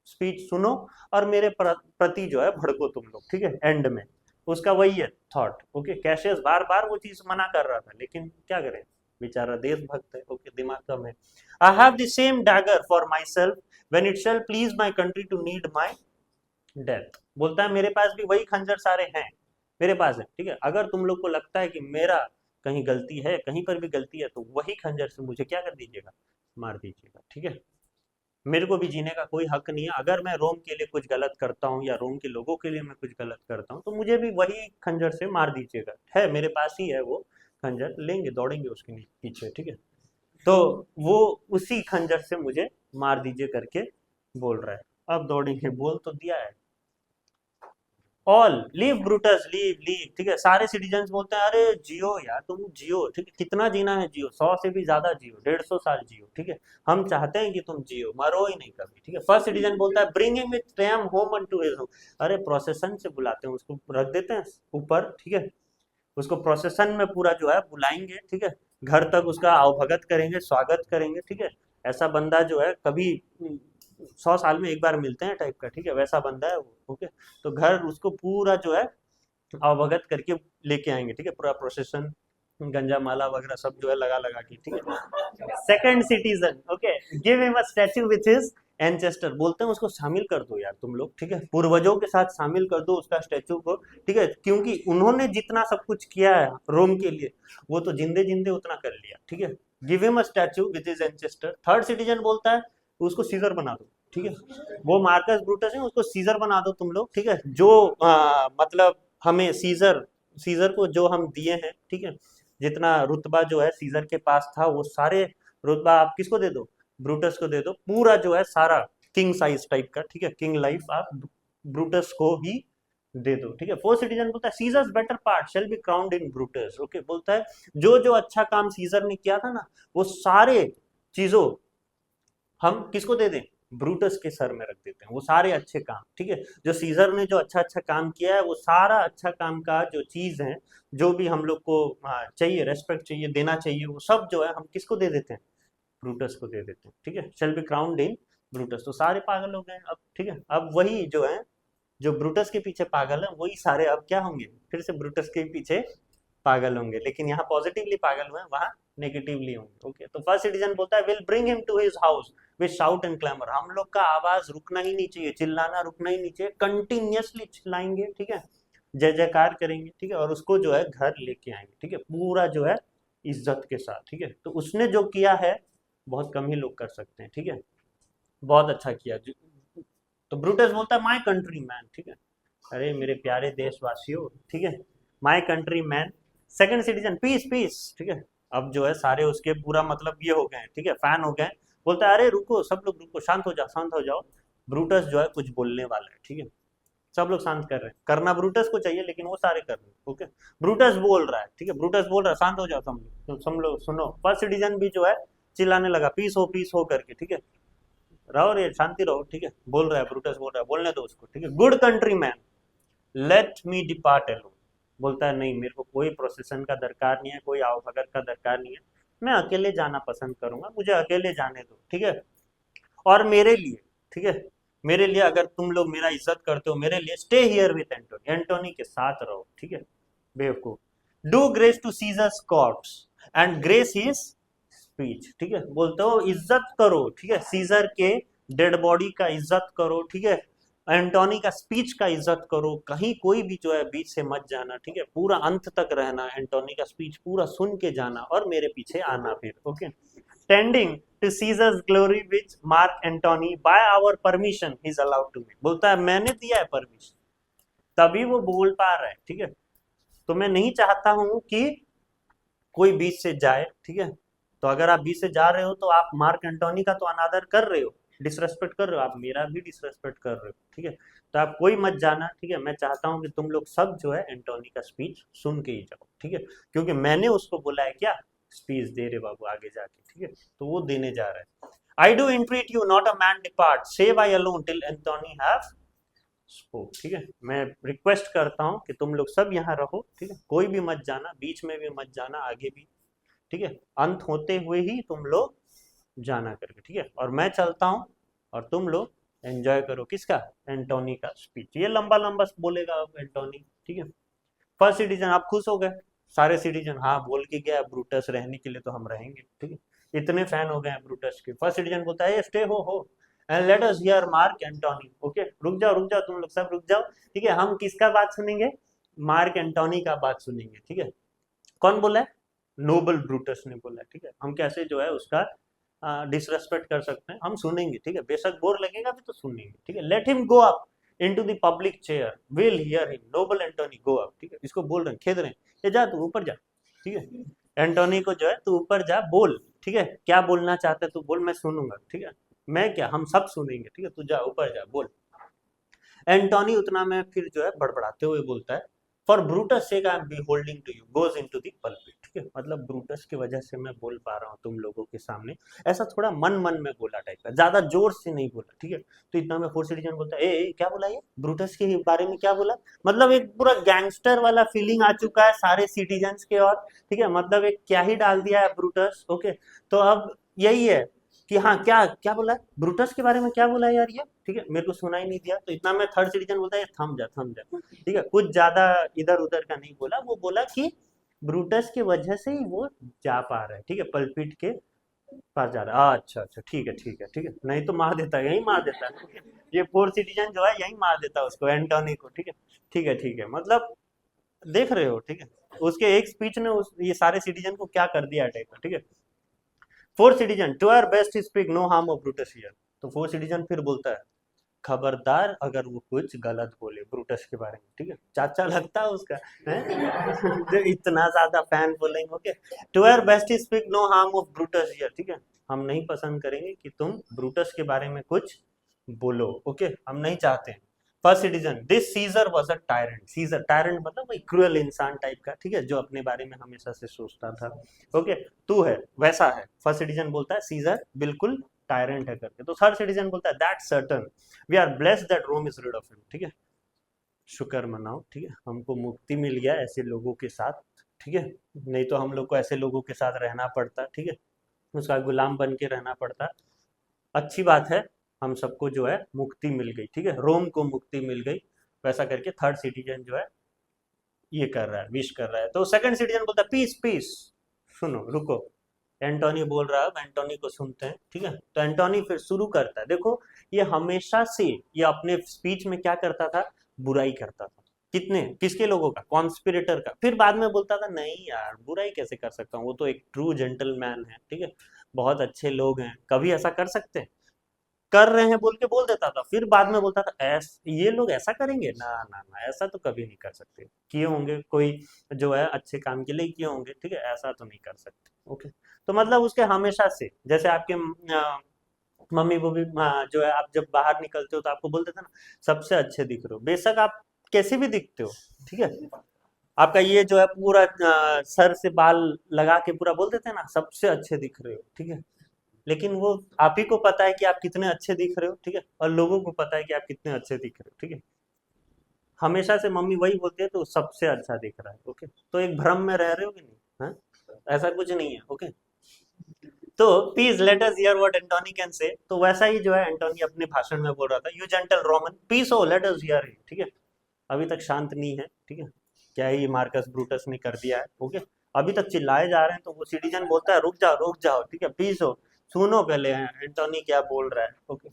[SPEAKER 1] स्पीच सुनो और मेरे प्रति जो है भड़को तुम लोग, ठीक है। एंड में उसका वही है थॉट, ओके। कैशियस बार बार वो चीज मना कर रहा था, लेकिन क्या करें, बेचारा देशभक्त है, ओके, दिमाग कम है। I have the same dagger for myself when it shall please my country to need my death. बोलता है मेरे पास भी वही खंजर सारे हैं, मेरे पास है, ठीक है। अगर तुम लोग को लगता है कि मेरा कहीं गलती है, कहीं पर भी गलती है, तो वही खंजर से मुझे क्या कर दीजिएगा, मार दीजिएगा, ठीक है। मेरे को भी जीने का कोई हक नहीं है। अगर मैं रोम के लिए कुछ गलत करता हूँ या रोम के लोगों के लिए मैं कुछ गलत करता हूँ, तो मुझे भी वही खंजर से मार दीजिएगा, है मेरे पास ही है वो खंजर, लेंगे दौड़ेंगे उसके पीछे, ठीक है। तो वो उसी खंजर से मुझे मार दीजिए करके बोल रहा है। अब दौड़ेंगे, बोल तो दिया है। All leave Brutus, leave leave, ठीक है। सारे सिटीजन्स बोलते हैं अरे जियो यार, तुम जियो, ठीक है, कितना जीना है जियो, 100 से भी ज्यादा जियो, 150 साल जियो, ठीक है। हम चाहते हैं कि तुम जियो, मरो ही नहीं कभी, ठीक है। फर्स्ट सिटीजन बोलता है bring him with RAM home unto his home. अरे प्रोसेशन से बुलाते हैं उसको, रख देते हैं ऊपर, ठीक है। उसको प्रोसेशन में पूरा जो है बुलाएंगे, ठीक है। घर तक उसका आवभगत करेंगे, स्वागत करेंगे, ठीक है। ऐसा बंदा जो है कभी 100 साल में एक बार मिलते हैं टाइप का, ठीक है, वैसा बंदा है वो, ओके। तो घर उसको पूरा जो है अवगत करके लेके आएंगे, ठीक है, पूरा प्रोसेशन, गंजा माला वगैरह सब जो है लगा लगा के, ठीक है। Second citizen, okay, give him a statue with his ancestor. बोलते हैं उसको शामिल कर दो यार तुम लोग, ठीक है, पूर्वजों के साथ शामिल कर दो उसका स्टैचू को, ठीक है, क्योंकि उन्होंने जितना सब कुछ किया है रोम के लिए, वो तो जिंदे जिंदे उतना कर लिया, ठीक है। Give him a statue with his ancestor. Third citizen बोलता है उसको सीजर बना दो, ठीक है। वो मार्कस ब्रूटस है, उसको सीजर बना दो तुम लोग, ठीक है। जो मतलब हमें सीजर, सीजर को जो हम दिए हैं, ठीक है, जितना रुतबा जो है सीजर के पास था, वो सारे रुतबा आप किसको दे दो, ब्रूटस को दे दो, पूरा जो है सारा किंग साइज टाइप का, ठीक है, किंग लाइफ आप ब्रूटस को ही दे दो, ठीक है। फोर्थ सिटीजन बोलता है Caesar's better part shall be crowned in Brutus, okay. बोलता है जो जो अच्छा काम सीजर ने किया था ना, वो सारे चीजों हम किसको दे दें, ब्रूटस के सर में रख देते हैं, वो सारे अच्छे काम, ठीक है। जो सीजर ने जो अच्छा अच्छा काम किया है, वो सारा अच्छा काम का जो चीज है, जो भी हम लोग को चाहिए, रेस्पेक्ट चाहिए, देना चाहिए, वो सब जो है हम किसको दे देते हैं, ब्रूटस को दे देते हैं, ठीक है। Shall be crowned in Brutus. तो सारे पागल हो गए अब, ठीक है। अब वही जो है, जो ब्रूटस के पीछे पागल है, वही सारे अब क्या होंगे, फिर से ब्रूटस के पीछे पागल होंगे, लेकिन यहाँ पॉजिटिवली पागल हुए, वहां नेगेटिवली होंगे, ओके। तो फर्स्ट सिटीजन बोलता है will bring him to his house with shout and clamour. हम लोग का आवाज रुकना ही नहीं चाहिए, चिल्लाना रुकना ही नहीं चाहिए, कंटिन्यूअसली चिल्लाएंगे, ठीक है, जय जयकार करेंगे, ठीक है, और उसको जो है घर लेके आएंगे, ठीक है, पूरा जो है इज्जत के साथ, ठीक है। तो उसने जो किया है बहुत कम ही लोग कर सकते हैं, ठीक है, बहुत अच्छा किया। तो ब्रूटस बोलता है माई कंट्री मैन, ठीक है, अरे मेरे प्यारे देशवासियों, ठीक है, my countryman. Second citizen peace peace, ठीक है। अब जो है सारे उसके पूरा मतलब ये हो गए, ठीक है, फैन हो गए। बोलता है अरे रुको, सब लोग रुको, शांत हो जाओ, शांत हो जाओ। ब्रूटस जो है कुछ बोलने वाला है, ठीक है। सब लोग शांत कर रहे हैं, करना ब्रूटस को चाहिए, लेकिन वो सारे कर रहे हैं, ओके। ब्रूटस बोल रहा है, ठीक है, ब्रूटस बोल रहा है शांत हो जाओ तुम लोग, तो सब लोग सुनो। फर्स्ट सिटीजन भी जो है चिल्लाने लगा पीस हो करके, ठीक है, रहो रे, शांति रहो, ठीक है। बोल रहा है ब्रूटस, बोल रहा है, बोलने दो उसको, ठीक है। Good countryman let me depart alone. बोलता है नहीं, मेरे को कोई प्रोसेशन का दरकार नहीं है, कोई आवभगत का दरकार नहीं है, मैं अकेले जाना पसंद करूंगा, मुझे अकेले जाने दो, ठीक है। और मेरे लिए, ठीक है, मेरे लिए अगर तुम लोग मेरा इज्जत करते हो, मेरे लिए stay here with Antony, Antony के साथ रहो, ठीक है। बेवकूफ। Do grace to Caesar's corpse and grace his speech, ठीक है। बोलते हो इज्जत करो, ठीक है, सीजर के डेड बॉडी का इज्जत करो, ठीक है। एंटोनी का स्पीच का इज्जत करो, कहीं कोई भी जो है बीच से मत जाना, ठीक है, पूरा अंत तक रहना, एंटोनी का स्पीच पूरा सुन के जाना और मेरे पीछे आना फिर, okay. Tending to Caesar's glory which Mark Antony by our permission is allowed to me. बोलता है मैंने दिया है परमिशन, तभी वो बोल पा रहा है, ठीक है। तो मैं नहीं चाहता हूं कि कोई बीच से जाए, ठीक है। तो अगर आप बीच से जा रहे हो, तो आप मार्क एंटोनी का तो अनादर कर रहे हो, डिसरेस्पेक्ट कर रहे हो, आप मेरा भी डिसरेस्पेक्ट कर रहे हो, ठीक है। तो आप कोई मत जाना, ठीक है। मैं चाहता हूं कि तुम लोग सब जो है एंटोनी का स्पीच सुन के ही जाओ, ठीक है, क्योंकि मैंने उसको बोला है क्या, स्पीच दे रहे बाबू आगे जाके, ठीक है। तो वो देने जा रहा है। I do entreat you not a man depart save I alone till Antony have spoke, ठीक है। मैं रिक्वेस्ट करता हूँ कि तुम लोग सब यहाँ रहो, ठीक है, कोई भी मत जाना, बीच में भी मत जाना, आगे भी, ठीक है, अंत होते हुए ही तुम लोग जाना करके, ठीक है। और मैं चलता हूँ और तुम लोग एंजॉय करो किसका, एंटोनी का स्पीच। ये लंबा लंबा बोलेगा अब एंटोनी, ठीक है। फर्स्ट सिटीजन, आप खुश हो गए, सारे सिटीजन हाँ बोल के गया ब्रूटस रहने के लिए तो हम रहेंगे, ठीक है, इतने फैन हो गए हैं ब्रूटस के। फर्स्ट सिटीजन बोलता है stay ho and let us hear Mark Antony. Okay, रुक जाओ तुम लोग सब रुक जाओ, ठीक है, हम किसका बात सुनेंगे, मार्क एंटोनी का बात सुनेंगे, ठीक है। कौन बोला है, नोबल ब्रूटस ने बोला है, ठीक है। हम कैसे जो है उसका डिसरेस्पेक्ट कर सकते हैं, हम सुनेंगे, ठीक है, बेशक बोर लगेगा भी तो सुनेंगे, ठीक है। Let him go up into the public chair, will hear him, noble Antony go up, ठीक है। इसको बोल रहे हैं, खेद रहे हैं, ये जा तू ऊपर जा, ठीक है। एंटोनी को जो है तू ऊपर जा, बोल, ठीक है, क्या बोलना चाहते तू बोल, मैं सुनूंगा, ठीक है। मैं क्या, हम सब सुनेंगे, ठीक है, तू जा ऊपर जा बोल। एंटोनी उतना में फिर जो है बड़बड़ाते हुए बोलता है, for Brutus sake I am beholding to you goes into the pulpit, ठीक है, मतलब ब्रूटस की वजह से मैं बोल पा रहा हूँ तुम लोगों के सामने। ऐसा थोड़ा मन मन में बोला टाइप का, ज्यादा जोर से नहीं बोला, ठीक है। तो इतना में फोर्थ सिटीजन बोलता है ए क्या बोला ये, ब्रूटस के बारे में क्या बोला, मतलब एक पूरा गैंगस्टर वाला फीलिंग आ चुका है सारे सिटीजन के, और ठीक है, मतलब एक क्या ही डाल दिया है ब्रूटस। ओके, तो अब यही है कि हाँ क्या क्या बोला है? ब्रूटस के बारे में क्या बोला है यार ये, ठीक है, मेरे को सुना ही नहीं दिया। तो इतना में थर्ड सिटीजन बोलता है थम जा, ठीक है, कुछ ज्यादा इधर उधर का नहीं बोला, वो बोला कि ब्रूटस की वजह से ही वो जा पा रहा है, ठीक है, पल्पिट के पास जा रहा है। अच्छा अच्छा, ठीक है ठीक है ठीक है, नहीं तो मार देता, यही मार देता है ये फोर्थ सिटीजन जो है, यही मार देता उसको, एंटोनी को, ठीक है ठीक है ठीक है, मतलब देख रहे हो, ठीक है, उसके एक स्पीच ने ये सारे सिटीजन को क्या कर दिया टाइप का, ठीक है। Fourth citizen, to our best speak no harm of Brutus here. तो फोर्थ सिटीजन फिर बोलता है, खबरदार अगर वो कुछ गलत बोले ब्रूटस के बारे में, ठीक है, चाचा लगता है उसका है जो इतना ज्यादा फैन बोलेंगे। Okay, to our best speak no harm of Brutus here, ठीक है, हम नहीं पसंद करेंगे कि तुम ब्रूटस के बारे में कुछ बोलो, ओके, हम नहीं चाहते। First citizen, this Caesar was a tyrant, Caesar tyrant मतलब वही क्रूअल इंसान टाइप का, ठीक है, जो अपने बारे में हमेशा से सोचता था। ओके, तू है वैसा है, फर्स्ट सिटीजन बोलता है सीजर बिल्कुल टायरेंट है करके। तो थर्ड सिटीजन बोलता है that certain we are blessed that Rome is rid of him, ठीक है, शुक्र मनाओ, ठीक है, हमको मुक्ति मिल गया ऐसे लोगों के साथ, ठीक है, नहीं तो हम लोग को ऐसे लोगों के साथ रहना पड़ता, ठीक है, उसका गुलाम बन के रहना पड़ता। अच्छी बात है, हम सबको जो है मुक्ति मिल गई, ठीक है, रोम को मुक्ति मिल गई, वैसा करके थर्ड सिटीजन जो है ये कर रहा है, विश कर रहा है। तो सेकंड सिटीजन बोलता है पीस पीस, सुनो रुको, एंटोनी बोल रहा है, अब एंटोनी को सुनते हैं, ठीक है। तो एंटोनी फिर शुरू करता है, देखो ये हमेशा से ये अपने स्पीच में क्या करता था, बुराई करता था, कितने किसके लोगों का, कॉन्स्पिरेटर का, फिर बाद में बोलता था नहीं यार बुराई कैसे कर सकता हूँ, वो तो एक ट्रू जेंटलमैन है, ठीक है, बहुत अच्छे लोग हैं, कभी ऐसा कर सकते हैं, कर रहे हैं बोल के बोल देता था, फिर बाद में बोलता था ये लोग ऐसा करेंगे ना ना ना, ऐसा तो कभी नहीं कर सकते, किए होंगे कोई जो है अच्छे काम के लिए किए होंगे, ठीक है, ऐसा तो नहीं कर सकते। ओके, तो मतलब उसके हमेशा से, जैसे आपके मम्मी वो भी जो है, आप जब बाहर निकलते हो तो आपको बोलते थे ना सबसे अच्छे दिख रहे हो, बेशक आप कैसे भी दिखते हो, ठीक है, आपका ये जो है पूरा सर से बाल लगा के पूरा बोल देते हैं ना सबसे अच्छे दिख रहे हो, ठीक है, लेकिन वो आप ही को पता है कि आप कितने अच्छे दिख रहे हो, ठीक है, और लोगों को पता है कि आप कितने अच्छे दिख रहे हो, ठीक है, हमेशा से मम्मी वही बोलती है तो सबसे अच्छा दिख रहा है। ओके, तो एक भ्रम में रह रहे हो कि नहीं, हाँ? ऐसा कुछ नहीं है। ओके, तो please let us hear what Antony can say, तो वैसा ही जो है एंटोनी अपने भाषण में बोल रहा था, यू जेंटल रोमन पीस हो लेट अस हियर, ठीक है, अभी तक शांत नहीं है, ठीक है, क्या ही मार्कस ब्रूटस ने कर दिया है। ओके, अभी तक चिल्लाए जा रहे हैं, तो वो सिटीजन बोलता है रुक जाओ, ठीक है, पीस हो, सुनो पहले एंटोनी क्या बोल रहा है। ओके,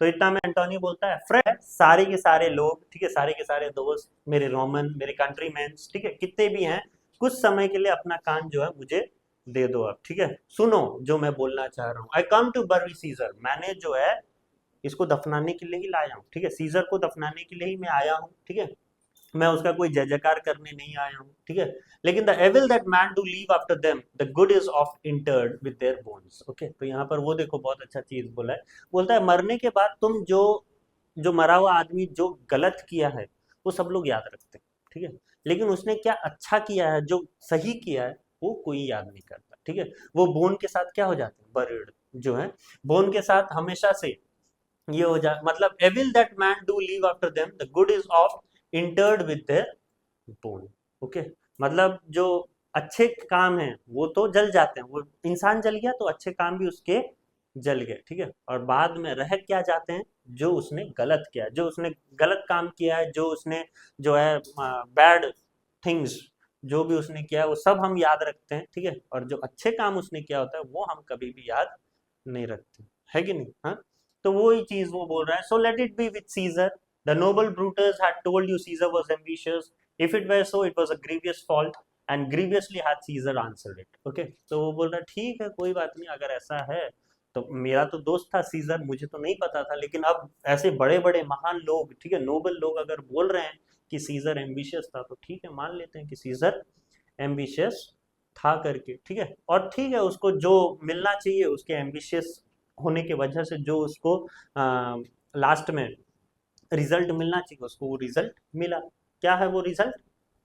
[SPEAKER 1] तो इतना में एंटोनी बोलता है फ्रेंड, सारे के सारे लोग, ठीक है, सारे के सारे दोस्त, मेरे रोमन, मेरे कंट्रीमैन, ठीक है, कितने भी हैं, कुछ समय के लिए अपना कान जो है मुझे दे दो अब, ठीक है, सुनो जो मैं बोलना चाह रहा हूँ। आई कम टू बरी सीजर, मैंने जो है इसको दफनाने के लिए ही लाया हूँ, ठीक है, सीजर को दफनाने के लिए ही मैं आया हूँ, ठीक है, मैं उसका कोई जय जयकार करने नहीं आया हूँ, ठीक है, लेकिन the evil that man do live after them the good is oft interred with their bones. Okay, तो यहाँ पर वो देखो बहुत अच्छा चीज बोला है, बोलता है मरने के बाद तुम जो जो मरा हुआ आदमी जो गलत किया है वो सब लोग याद रखते हैं, ठीक है, लेकिन उसने क्या अच्छा किया है, जो सही किया है वो कोई याद नहीं करता, ठीक है, वो बोन के साथ क्या हो जाते हैं, बरीड जो है, बोन के साथ हमेशा से ये हो जा मतलब evil that man do live after them the good is oft interred with their bone. Okay, मतलब जो अच्छे काम हैं वो तो जल जाते हैं, वो इंसान जल गया तो अच्छे काम भी उसके जल गए, ठीक है, और बाद में रह क्या जाते हैं, जो उसने गलत किया, जो उसने गलत काम किया है, जो उसने जो है बैड थिंग्स जो भी उसने किया है वो सब हम याद रखते हैं, ठीक है, और जो अच्छे काम उसने किया होता है वो हम कभी भी याद नहीं रखते, है कि नहीं? हाँ, तो वो ही चीज वो बोल रहा है, so let it be with Caesar, the noble Brutus had told you Caesar was ambitious, if it were so it was a grievous fault and grievously had Caesar answered it. Okay, तो वो बोल रहा है ठीक है कोई बात नहीं, अगर ऐसा है तो मेरा तो दोस्त था सीजर, मुझे तो नहीं पता था, लेकिन अब ऐसे बड़े बड़े महान लोग, ठीक है, नोबल लोग अगर बोल रहे हैं कि सीजर एम्बिशियस था, तो ठीक है मान लेते हैं कि सीजर एम्बिशियस था करके, ठीक है, और ठीक है उसको जो मिलना चाहिए उसके एम्बिशियस होने की वजह से जो उसको लास्ट में रिजल्ट मिलना चाहिए उसको वो रिजल्ट मिला। क्या है वो रिजल्ट?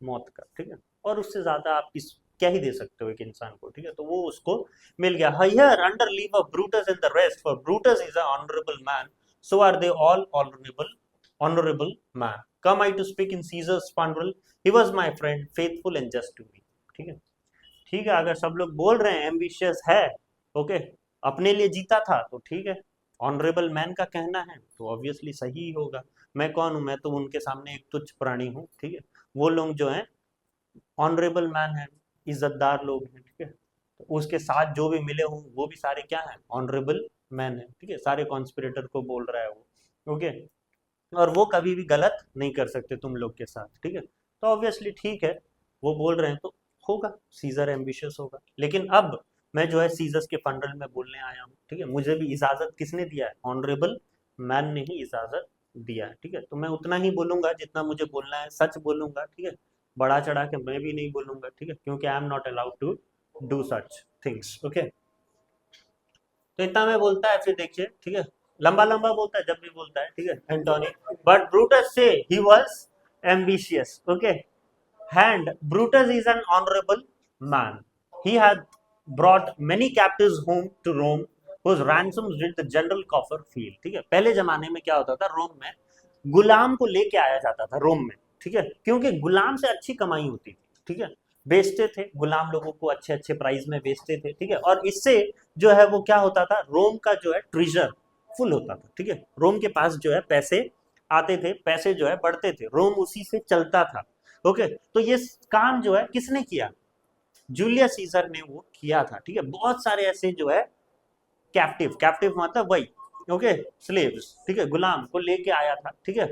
[SPEAKER 1] मौत का, ठीक है, और उससे ज्यादा आप किस क्या ही दे सकते हो एक इंसान को, ठीक है, तो वो उसको मिल गया। Here under leave of Brutus and the rest, for Brutus is a honourable man, so are they all honourable man, come I to speak in Caesar's funeral, he was my friend faithful and just to me. ठीक है, ठीक है, अगर सब लोग बोल रहे हैं एम्बिशियस है, ओके, अपने लिए जीता था, तो ठीक है, ऑनरेबल मैन का कहना है तो ऑब्वियसली सही ही होगा। मैं कौन हूं? मैं तो उनके सामने एक तुच्छ प्राणी हूँ, ठीक है, वो लोग जो है ऑनरेबल मैन है, इज्जतदार लोग हैं, ठीक है, तो उसके साथ जो भी मिले हों वो भी सारे क्या हैं? ऑनरेबल मैन है, ठीक है, सारे कॉन्स्पिरेटर को बोल रहा है वो, ओके, और वो कभी भी गलत नहीं कर सकते तुम लोग के साथ, ठीक है, तो ऑब्वियसली ठीक है, वो बोल रहे हैं तो होगा, सीजर एम्बिशियस होगा, लेकिन अब मैं जो है सीजर्स के फंडल में बोलने आया हूँ, ठीक है, मुझे भी इजाजत किसने दिया है? ऑनरेबल मैन ने ही इजाजत दिया है, ठीक है, तो मैं उतना ही बोलूंगा जितना मुझे बोलना है, सच बोलूंगा, ठीक है, बढ़ा चढ़ा के मैं भी नहीं बोलूंगा, ठीक है, क्योंकि I am not allowed to do such things. Okay, तो इतना में बोलता है, फिर देखिए, ठीक है, लंबा लंबा बोलता है जब भी बोलता है, ठीक है, एंटोनी, बट ब्रूटस से ही was ambitious. Okay, and Brutus is an honorable man. He had brought many captives home to Rome, whose ransoms did the general coffer feel। ठीक है, पहले जमाने में क्या होता था, रोम में गुलाम को लेके आया जाता था रोम में, ठीक है, क्योंकि गुलाम से अच्छी कमाई होती थी, ठीक है, बेचते थे गुलाम लोगों को, अच्छे अच्छे प्राइस में बेचते थे, ठीक है, और इससे जो है वो क्या होता था, रोम का जो है ट्रेजर फुल होता था, ठीक है, रोम के पास जो है पैसे आते थे, पैसे जो है बढ़ते थे, रोम उसी से चलता था। ओके, तो ये काम जो है किसने किया? जूलियस सीजर ने वो किया था, ठीक है, बहुत सारे ऐसे जो है कैप्टिव, कैप्टिव मतलब वही, ओके, स्लेव्स, ठीक है, गुलाम को लेके आया था, ठीक है,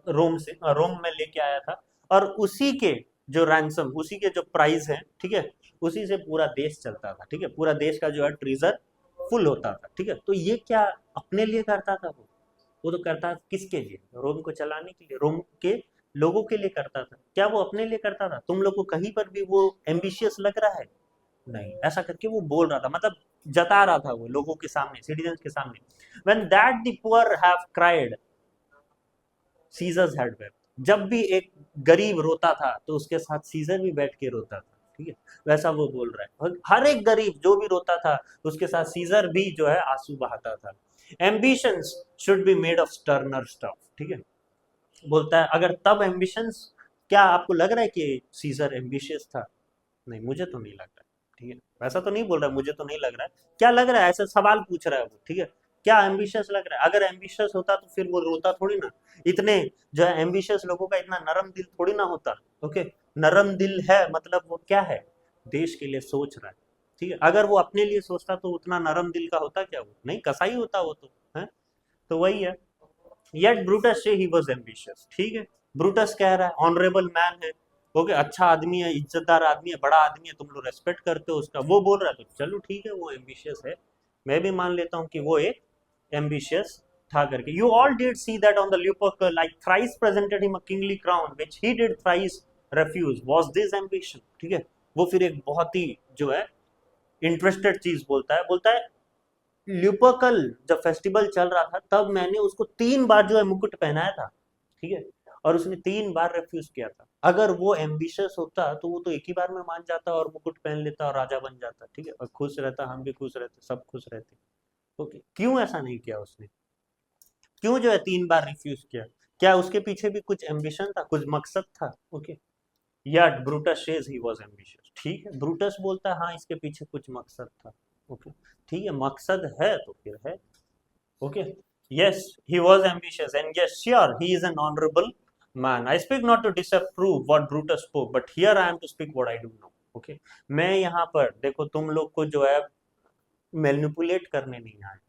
[SPEAKER 1] रोम से, रोम में लेके आया था, और उसी के जो रैंसम, उसी के जो प्राइस है, ठीक है, उसी से पूरा देश चलता था, ठीक है, पूरा देश का जो है ट्रेजर फुल होता था, ठीक है, तो ये क्या अपने लिए करता था? वो तो करता किसके लिए? रोम को चलाने के लिए, रोम के लोगों के लिए करता था, क्या वो अपने लिए करता था? तुम लोग को कहीं पर भी वो एम्बिशियस लग रहा है? नहीं, ऐसा करके वो बोल रहा था, मतलब जता रहा था वो लोगों के सामने, सिटीजन्स के सामने, when that the poor have cried Caesar's had wept, जब भी एक गरीब रोता था तो उसके साथ सीजर भी बैठ के रोता था, ठीक है, वैसा वो बोल रहा है, और हर एक गरीब जो भी रोता था उसके साथ सीजर भी जो है आंसू बहाता था। Ambitions should be made of sterner stuff, ठीक है, बोलता है अगर तब एम्बिशंस, क्या आपको लग रहा है कि सीजर एम्बिशियस था? नहीं, मुझे तो नहीं लग रहा है, ठीक है, वैसा तो नहीं बोल रहा है, मुझे तो नहीं लग रहा है, क्या लग रहा है, ऐसा सवाल पूछ रहा है वो, ठीक है, क्या एम्बिशियस लग रहा है? अगर एम्बिशियस होता तो फिर वो रोता थोड़ी ना, इतने जो है एम्बिशियस लोगों का इतना नरम दिल थोड़ी ना होता। ओके, नरम दिल है मतलब वो क्या है? देश के लिए सोच रहा है, ठीक है, अगर वो अपने लिए सोचता तो उतना नरम दिल का होता क्या? वो नहीं, कसाई होता वो तो है, तो वही है। येट ब्रूटस से ही वॉज एम्बिशियस, ठीक है, ब्रूटस कह रहा है ऑनरेबल मैन है, ओके, अच्छा आदमी है, इज्जतदार आदमी है, बड़ा आदमी है, तुम लोग रेस्पेक्ट करते हो उसका, वो बोल रहा है तो चलो ठीक है वो एम्बिशियस है, मैं भी मान लेता हूँ कि वो एक एम्बिशियस था करके। You all did see that on the Lupercal like thrice presented him a kingly crown which he did thrice refuse, was this ambition? ठीक है, वो फिर एक बहुत ही जो है इंटरेस्टेड चीज बोलता है, बोलता है ल्यूपर्कल जब फेस्टिवल चल रहा था तब मैंने उसको 3 बार जो है मुकुट पहनाया था, ठीक है, और उसने 3 बार रेफ्यूज किया था। अगर वो एम्बिशियस होता तो वो तो एक ही बार में मान जाता और मुकुट पहन लेता और राजा बन जाता, ठीक है, और खुश रहता, हम भी खुश रहते, सब खुश रहते। ओके, क्यों ऐसा नहीं किया उसने? क्यों जो है 3 बार रिफ्यूज किया? क्या उसके पीछे भी कुछ एम्बिशन था, कुछ मकसद था? ओके, या Brutus says he was ambitious, ठीक है, ब्रूटस बोलता है हाँ इसके पीछे कुछ मकसद था। ओके, ठीक है, मकसद है तो फिर है। Okay, yes, he was ambitious, and yes, sure, he is an honorable man. I speak not to disapprove what Brutus spoke, but here I am to speak what I do know. Okay, मैं यहाँ पर देखो तुम लोग को जो है manipulate करने नहीं आया,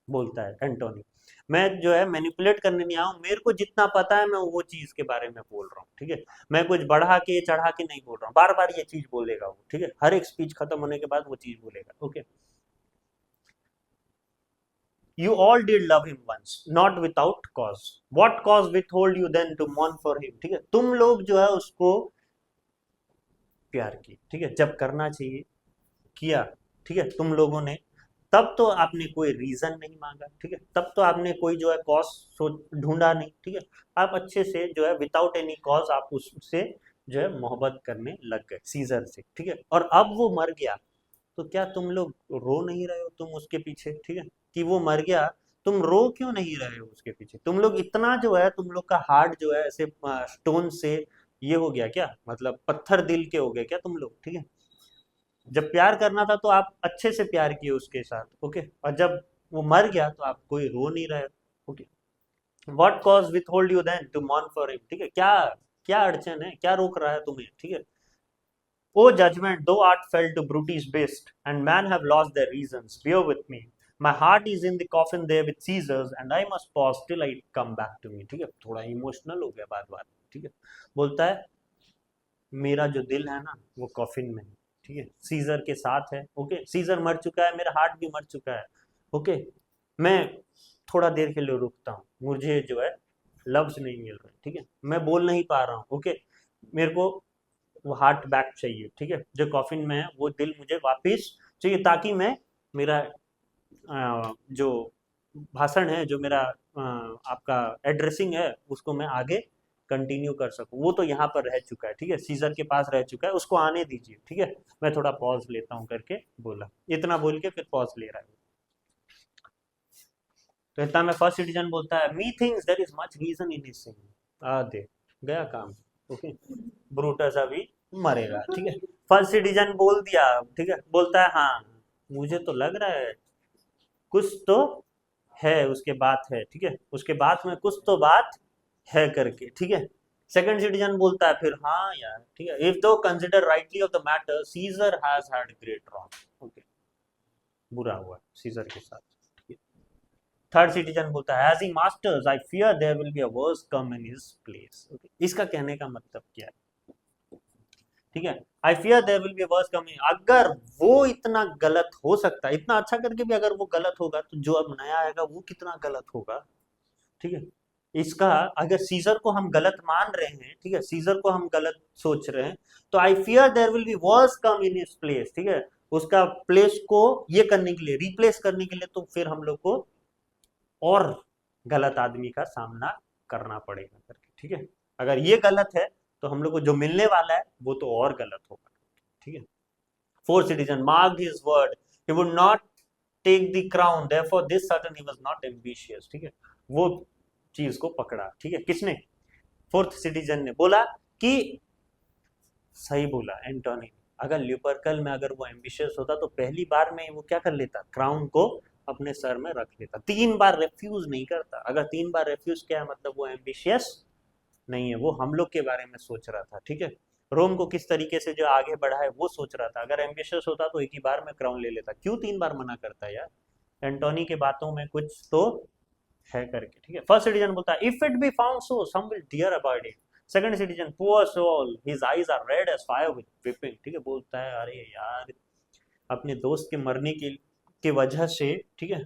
[SPEAKER 1] बोलता है एंटोनी। मैं जो है मैनिपुलेट करने नहीं आया हूँ, मेरे को जितना पता है मैं वो चीज के बारे में बोल रहा हूँ, ठीक है। मैं कुछ बढ़ा के चढ़ा के नहीं बोल रहा हूँ, बार बार ये चीज बोलेगा वो, ठीक है, हर एक स्पीच खत्म होने के बाद वो चीज बोलेगा। Okay, you all did love him once, not without cause. What cause withhold you then to mourn for him? ठीक है, तुम लोग जो है उसको प्यार की, ठीक है, जब करना चाहिए किया, ठीक है, तुम लोगों ने, तब तो आपने कोई रीजन नहीं मांगा, ठीक है, तब तो आपने कोई जो है कॉज ढूंढा नहीं, ठीक है, आप अच्छे से जो है विदाउट एनी कॉज आप उससे जो है मोहब्बत करने लग गए सीजर से, ठीक है। और अब वो मर गया तो क्या तुम लोग रो नहीं रहे हो तुम उसके पीछे, ठीक है, कि वो मर गया, तुम रो क्यों नहीं रहे हो उसके पीछे? तुम लोग इतना जो है तुम लोग का हार्ट जो है ऐसे स्टोन से ये हो गया क्या, मतलब पत्थर दिल के हो गए क्या तुम लोग, ठीक है। जब प्यार करना था तो आप अच्छे से प्यार किए उसके साथ, ओके, और जब वो मर गया तो आप कोई रो नहीं रहे, okay. What cause withhold you then to mourn for him, ठीक है, क्या क्या अड़चन है, क्या रोक रहा है तुम्हें, ठीक है। O judgment, though art fell to Brutus' best, and men have lost their reasons, bear with me. My heart is in the coffin there with Caesars, and I must pause till I come back to me. ठीक है, थोड़ा emotional हो गया बात बात, ठीक है। बोलता है मेरा जो दिल है ना वो कॉफिन में है, ठीक है, सीजर के साथ है, ओके, सीजर मर चुका है, मेरा हार्ट भी मर चुका है, ओके। मैं थोड़ा देर के लिए रुकता हूँ, मुझे जो है लफ्ज नहीं मिल रहे, ठीक है, मैं बोल नहीं पा रहा हूँ, ओके, मेरे को वो हार्ट बैक चाहिए, ठीक है, जो कॉफिन में है वो दिल मुझे वापस चाहिए, ताकि मैं मेरा जो भाषण है, जो मेरा आपका एड्रेसिंग है, उसको मैं आगे कंटिन्यू कर सकूं। वो तो यहाँ पर रह चुका है, ठीक है, सीजर के पास रह चुका है, उसको आने दीजिए, ठीक है, मैं थोड़ा पॉज लेता हूँ करके बोला, इतना बोल के फिर पॉज ले रहा है। तो इतना में फर्स्ट सिटीजन बोलता है methinks there is much reason in his singing. आ दे गया काम, ओके, ब्रूटस अभी मरेगा, ठीक है, फर्स्ट सिटीजन बोल दिया, ठीक है, बोलता है हाँ मुझे तो लग रहा है कुछ तो है उसके बात है, ठीक है, उसके बात में कुछ तो बात है करके, ठीक है। सेकंड सिटीजन बोलता है फिर हाँ यार, ठीक है, if thou consider rightly of the matter Caesar has had great wrong, okay, बुरा हुआ सीजर के साथ। थर्ड सिटीजन बोलता है as he masters I fear there will be a worse come in his place, okay, इसका कहने का मतलब क्या है, ठीक है, I fear there will be worse coming, अगर वो इतना गलत हो सकता है, इतना अच्छा करके भी अगर वो गलत होगा तो जो अब नया आएगा वो कितना गलत होगा, ठीक है। इसका अगर सीजर को हम गलत मान रहे हैं, ठीक है, सीजर को हम गलत सोच रहे हैं, तो I fear there will be worse come in his place, ठीक है, उसका प्लेस को ये करने के लिए, रिप्लेस करने के लिए, तो फिर हम लोग को और गलत आदमी का सामना करना पड़ेगा करके, ठीक है। अगर ये गलत है तो हम लोग को जो मिलने वाला है वो तो और गलत होगा, ठीक है। Fourth citizen marked his word, he would not take the crown, therefore this certain he was not ambitious, ठीक है, वो चीज को पकड़ा, ठीक है, किसने? फोर्थ सिटीजन ने बोला कि सही बोला एंटोनी, अगर ल्यूपर्कल में अगर वो एम्बिशियस होता तो पहली बार में वो क्या कर लेता, क्राउन को अपने सर में रख लेता, 3 बार रेफ्यूज नहीं करता। अगर 3 बार रेफ्यूज किया मतलब वो एम्बिशियस नहीं है, वो हम लोग के बारे में सोच रहा था, ठीक है, रोम को किस तरीके से जो आगे बढ़ा है वो सोच रहा था। अगर एम्बिशियस होता तो एक ही बार में क्राउन ले लेता, क्यों 3 बार मना करता है यार, एंटोनी के बातों में कुछ तो है करके, ठीक है। फर्स्ट सिटीजन बोलता है if it be found so some will dear about it. Second citizen poor soul his eyes are red as fire with weeping, ठीक है, बोलता है अरे यार अपने दोस्त के मरने की वजह से, ठीक है,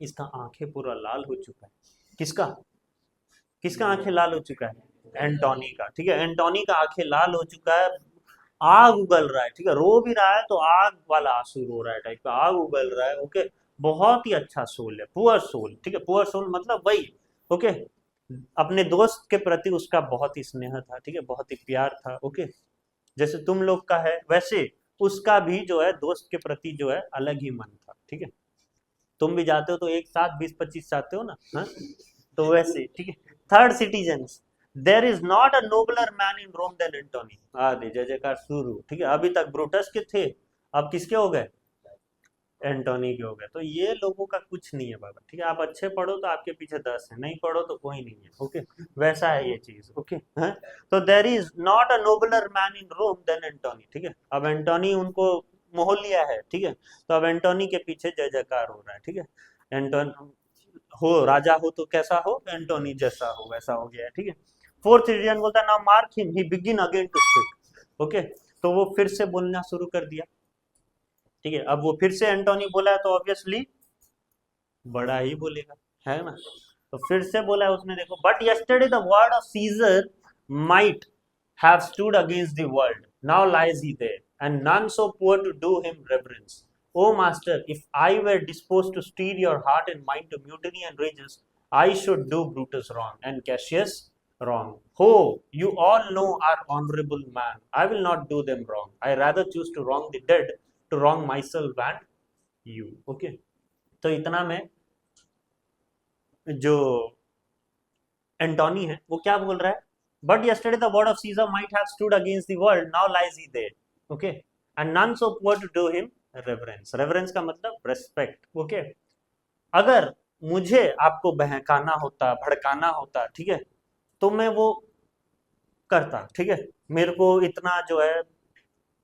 [SPEAKER 1] इसका आंखें पूरा लाल हो चुका है। किसका किसका आंखें लाल हो चुका है? एंटोनी का, ठीक है, एंटोनी का आंखें लाल हो चुका है, आग उगल रहा है, ठीक है, रो भी रहा है तो आग वाला आंसू रो रहा है टाइप का, आग उगल रहा है, ओके, बहुत ही अच्छा सोल है, पुअर सोल, ठीक है, पुअर सोल मतलब वही, ओके, अपने दोस्त के प्रति उसका बहुत ही स्नेह था, ठीक है, बहुत ही प्यार था, ओके, जैसे तुम लोग का है वैसे उसका भी जो है दोस्त के प्रति जो है अलग ही मन था, ठीक है, तुम भी जाते हो तो एक साथ 20-25 जाते हो ना, हाँ? तो वैसे ठीक है। Third citizens, there is not a nobler man in Rome than Antony. आदि जय जयकार शुरू, ठीक है। अभी तक ब्रूटस के थे, अब किसके हो गए? एंटोनी के हो गए। तो ये लोगों का कुछ नहीं है बाबा, ठीक है। आप अच्छे पढ़ो तो आपके पीछे 10 है, नहीं पढ़ो तो कोई नहीं है, ओके। वैसा है ये चीज, ओके है। तो there is not a nobler man in Rome than Antony, ठीक है। अब एंटोनी उनको मोह लिया है, ठीक है। तो अब एंटोनी के पीछे जय जयकार हो रहा है, ठीक है। एंटोन हो राजा हो तो कैसा हो, एंटोनी जैसा हो वैसा हो गया है, ठीक है। फोर्थ सिटीजन बोलता है now mark him he begin again to speak, okay. तो वो फिर से बोलना शुरू कर दिया, ठीक है। अब वो फिर से एंटोनी बोला है तो ऑब्वियसली बड़ा ही बोलेगा, है ना। तो फिर से बोला है उसने, देखो, but yesterday the word of Caesar might have stood against the world. Now lies he there, and none so poor to do him reverence. O master, if I were disposed to steer your heart and mind to mutiny and rages, I should do Brutus wrong and Cassius wrong. Ho, you all know our honorable man. I will not do them wrong. I rather choose to wrong the dead, to wrong myself and you. Okay. तो इतना में जो एंटोनी है वो क्या बोल रहा है? But yesterday the word of Caesar might have stood against the world, now lies he there, okay, and none so poor to do him reverence. reverence का मतलब respect, okay. अगर मुझे आपको बहकाना होता, भड़काना होता, ठीक है, तो मैं वो करता, ठीक है। मेरे को इतना जो है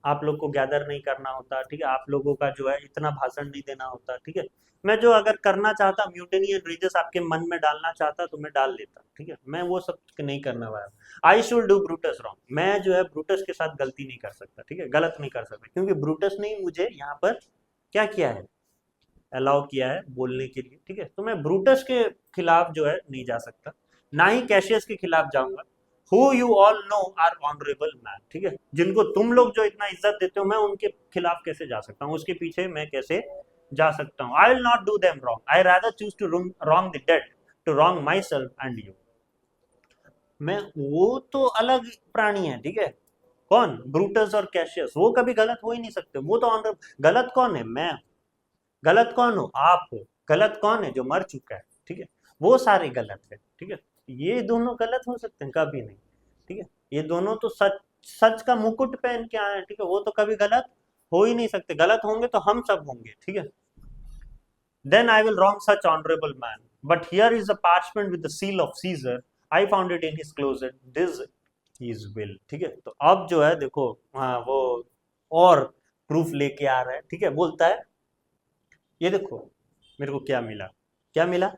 [SPEAKER 1] आप लोग को गैदर नहीं करना होता, ठीक है। आप लोगों का जो है इतना भाषण नहीं देना होता, ठीक है। मैं जो अगर करना चाहता, म्यूटिनी एंड रेजेस आपके मन में डालना चाहता तो मैं डाल देता, ठीक है। मैं वो सब नहीं करने वाला। I should do Brutus wrong, मैं जो है ब्रूटस के साथ गलती नहीं कर सकता, ठीक है, गलत नहीं कर सकता, क्योंकि ब्रूटस ने मुझे यहाँ पर क्या किया है, अलाउ किया है बोलने के लिए, ठीक है। तो मैं ब्रूटस के खिलाफ जो है नहीं जा सकता, ना ही कैशियस के खिलाफ जाऊंगा। Who you all know are honourable man, ठीक है, जिनको तुम लोग जो इतना इज्जत देते हो, मैं उनके खिलाफ कैसे जा सकता हूँ, उसके पीछे मैं कैसे जा सकता हूँ। I will not do them wrong, I rather choose to wrong the dead, to wrong myself and you. मैं वो तो अलग प्राणी है, ठीक है। कौन? ब्रूटस और कैशियस, वो कभी गलत हो ही नहीं सकते, वो तो ऑनरेबल। गलत कौन है? मैं। गलत कौन हो? आप हो। गलत कौन है? जो मर चुका है, ठीक है। वो सारे गलत है, ठीक है। ये दोनों गलत हो सकते हैं? कभी नहीं, ठीक है। ये दोनों तो सच, सच का मुकुट पहन के आए हैं, ठीक है। वो तो कभी गलत हो ही नहीं सकते, गलत होंगे तो हम सब होंगे, ठीक है। Then I will wrong such honorable man. But here is a parchment with the seal of Caesar. I found it in his closet. This is will, ठीक है। तो अब जो है देखो, हाँ, वो और प्रूफ लेके आ रहा है, ठीक है। बोलता है ये देखो मेरे को क्या मिला, क्या मिला?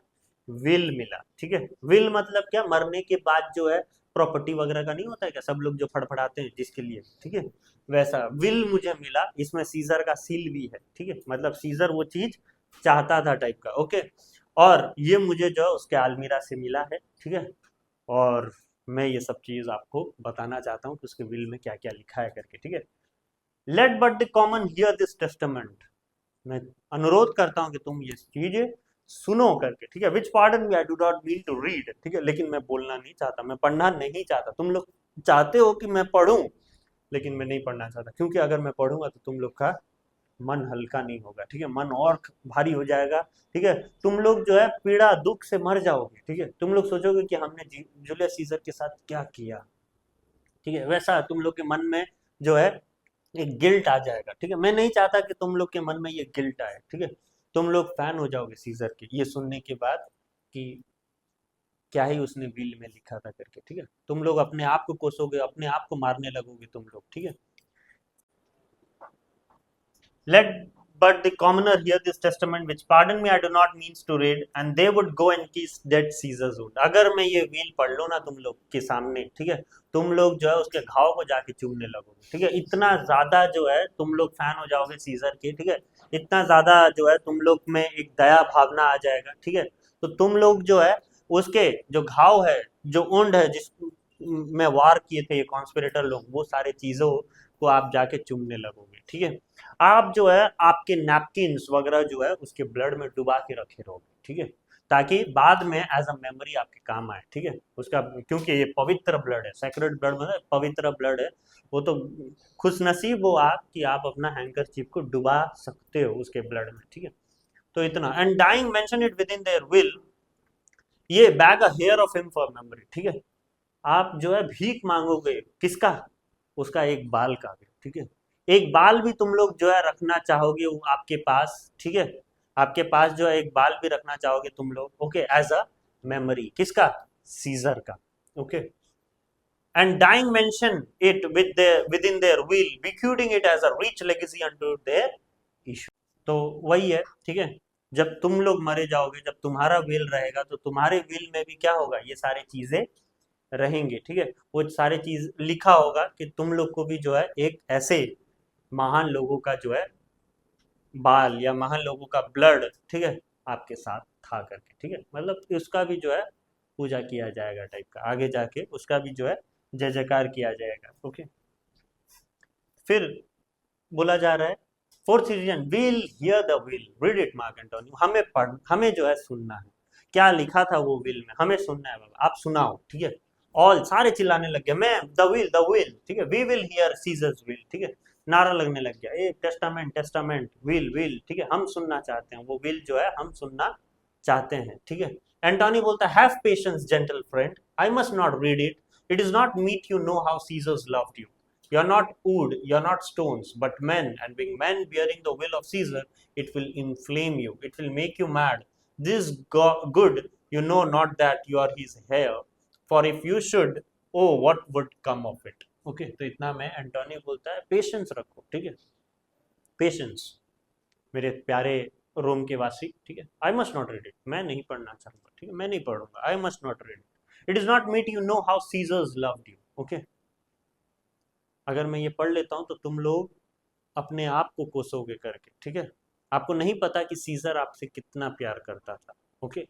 [SPEAKER 1] विल मिला, ठीक है। विल मतलब क्या? मरने के बाद जो है प्रॉपर्टी वगैरह का नहीं होता है क्या, सब लोग जो फड़फड़ाते हैं जिसके लिए, ठीक है, वैसा विल मुझे मिला। इसमें सीजर का सील भी है, ठीक है, मतलब सीजर वो चीज चाहता था टाइप का, ओके। और ये मुझे जो है उसके अलमीरा से मिला है, ठीक है। और मैं ये सब चीज आपको बताना चाहता हूँ कि उसके विल में क्या क्या लिखा है करके, ठीक है। Let but the common hear this testament, मैं अनुरोध करता हूं कि तुम ये चीज सुनो करके, ठीक है। Which pardon me I do not mean to read, ठीक है, लेकिन मैं बोलना नहीं चाहता, मैं पढ़ना नहीं चाहता। तुम लोग चाहते हो कि मैं पढ़ूं, लेकिन मैं नहीं पढ़ना चाहता, क्योंकि अगर मैं पढ़ूंगा तो तुम लोग का मन हल्का नहीं होगा, ठीक है, मन और भारी हो जाएगा, ठीक है। तुम लोग जो है पीड़ा दुख से मर जाओगे, ठीक है। तुम लोग सोचोगे कि हमने जूलियस सीजर के साथ क्या किया, ठीक है। वैसा तुम लोग के मन में जो है एक गिल्ट आ जाएगा, ठीक है। मैं नहीं चाहता कि तुम लोग के मन में ये गिल्ट आए, ठीक है। तुम लोग फैन हो जाओगे सीजर के ये सुनने के बाद कि क्या ही उसने विल में लिखा था करके, ठीक है। तुम लोग अपने आप को कोसोगे, अपने आप को मारने लगोगे तुम लोग, ठीक है। Let but the commoner hear this testament, which pardon me I do not means to read, and they would go and kiss dead Caesar's wound. अगर मैं ये वील पढ़ लूँ ना तुम लोग के सामने, ठीक है, तुम लोग जो है उसके घाव को जाके चूमने लगोगे, ठीक है। इतना ज्यादा जो है तुम लोग फैन हो जाओगे सीजर के, ठीक है। इतना ज्यादा जो है तुम लोग में एक दया भावना आ जाएगा, ठीक है। तो तुम लोग जो है उसके जो घाव है, जो ओंड है, जिस में वार किए थे ये कॉन्स्पिरेटर लोग, वो सारे चीजों को आप जाके चूमने लगोगे, ठीक है। आप जो है आपके नैपकिन्स वगैरह जो है उसके ब्लड में डुबा के रखे रहोगे, ठीक है, ताकि बाद में एज अ मेमोरी आपके काम आए, ठीक है। उसका क्योंकि ये पवित्र ब्लड है, सेक्रेड ब्लड मतलब पवित्र ब्लड है, वो तो खुशनसीब हो आप कि आप अपना हैंकरचीफ को डुबा सकते हो उसके ब्लड में, ठीक है। तो इतना, and dying mention it within their will, ये beg a hair of him for memory, ठीक है। आप जो है भीख मांगोगे किसका, उसका एक बाल का भी, ठीक है। एक बाल भी तुम लोग जो है रखना चाहोगे वो आपके पास, ठीक है। आपके पास जो है एक बाल भी रखना चाहोगे तुम लोग, ओके, एज अ मेमोरी, किसका, सीजर का, okay. And dying mention it within their will bequeathing it as a rich legacy unto their issue। तो वही है, ठीक है। जब तुम लोग मरे जाओगे, जब तुम्हारा विल रहेगा, तो तुम्हारे विल में भी क्या होगा, ये सारी चीजें रहेंगे, ठीक है। वो सारे चीज लिखा होगा कि तुम लोग को भी जो है एक ऐसे महान लोगों का जो है बाल या महान लोगों का ब्लड, ठीक है, आपके साथ था करके, ठीक है। मतलब उसका भी जो है पूजा किया जाएगा टाइप का, आगे जाके उसका भी जो है जय जयकार किया जाएगा, ओके। फिर बोला जा रहा है fourth citizen will hear the will read it Mark Antony, हमें पढ़, हमें जो है सुनना है, क्या लिखा था वो विल में, हमें सुनना है बाबा, आप सुनाओ, ठीक है। ऑल सारे चिल्लाने लग गए, मैं द विल, ठीक है, we will hear Caesar's will, ठीक है। नारा लगने लग गया, ए टेस्टामेंट टेस्टामेंट, विल, ठीक है, हम सुनना चाहते हैं, वो विल जो है हम सुनना चाहते हैं, ठीक है। एंटोनी बोलता है have patience gentle friend, I must not read it, it is not meet you know how Caesar's loved you, you are not wood, you are not stones, but men, and being men bearing the will of Caesar, it will inflame you, it will make you mad. This good, you know not that you are his heir, for if you should, oh, what would come of it? Okay, तो इतना में एंटोनी बोलता है patience रखो, ठीक है, patience मेरे प्यारे रोम के वासी, ठीक है। I must not read it, मैं नहीं पढ़ना चाहूंगा, ठीक है, मैं नहीं पढ़ूंगा, I must not read it, it is not meet you know how Caesar's loved you, okay. अगर मैं ये पढ़ लेता हूं तो तुम लोग अपने आप को कोसोगे करके, ठीक है। आपको नहीं पता कि सीजर आपसे कितना प्यार करता था, ओके।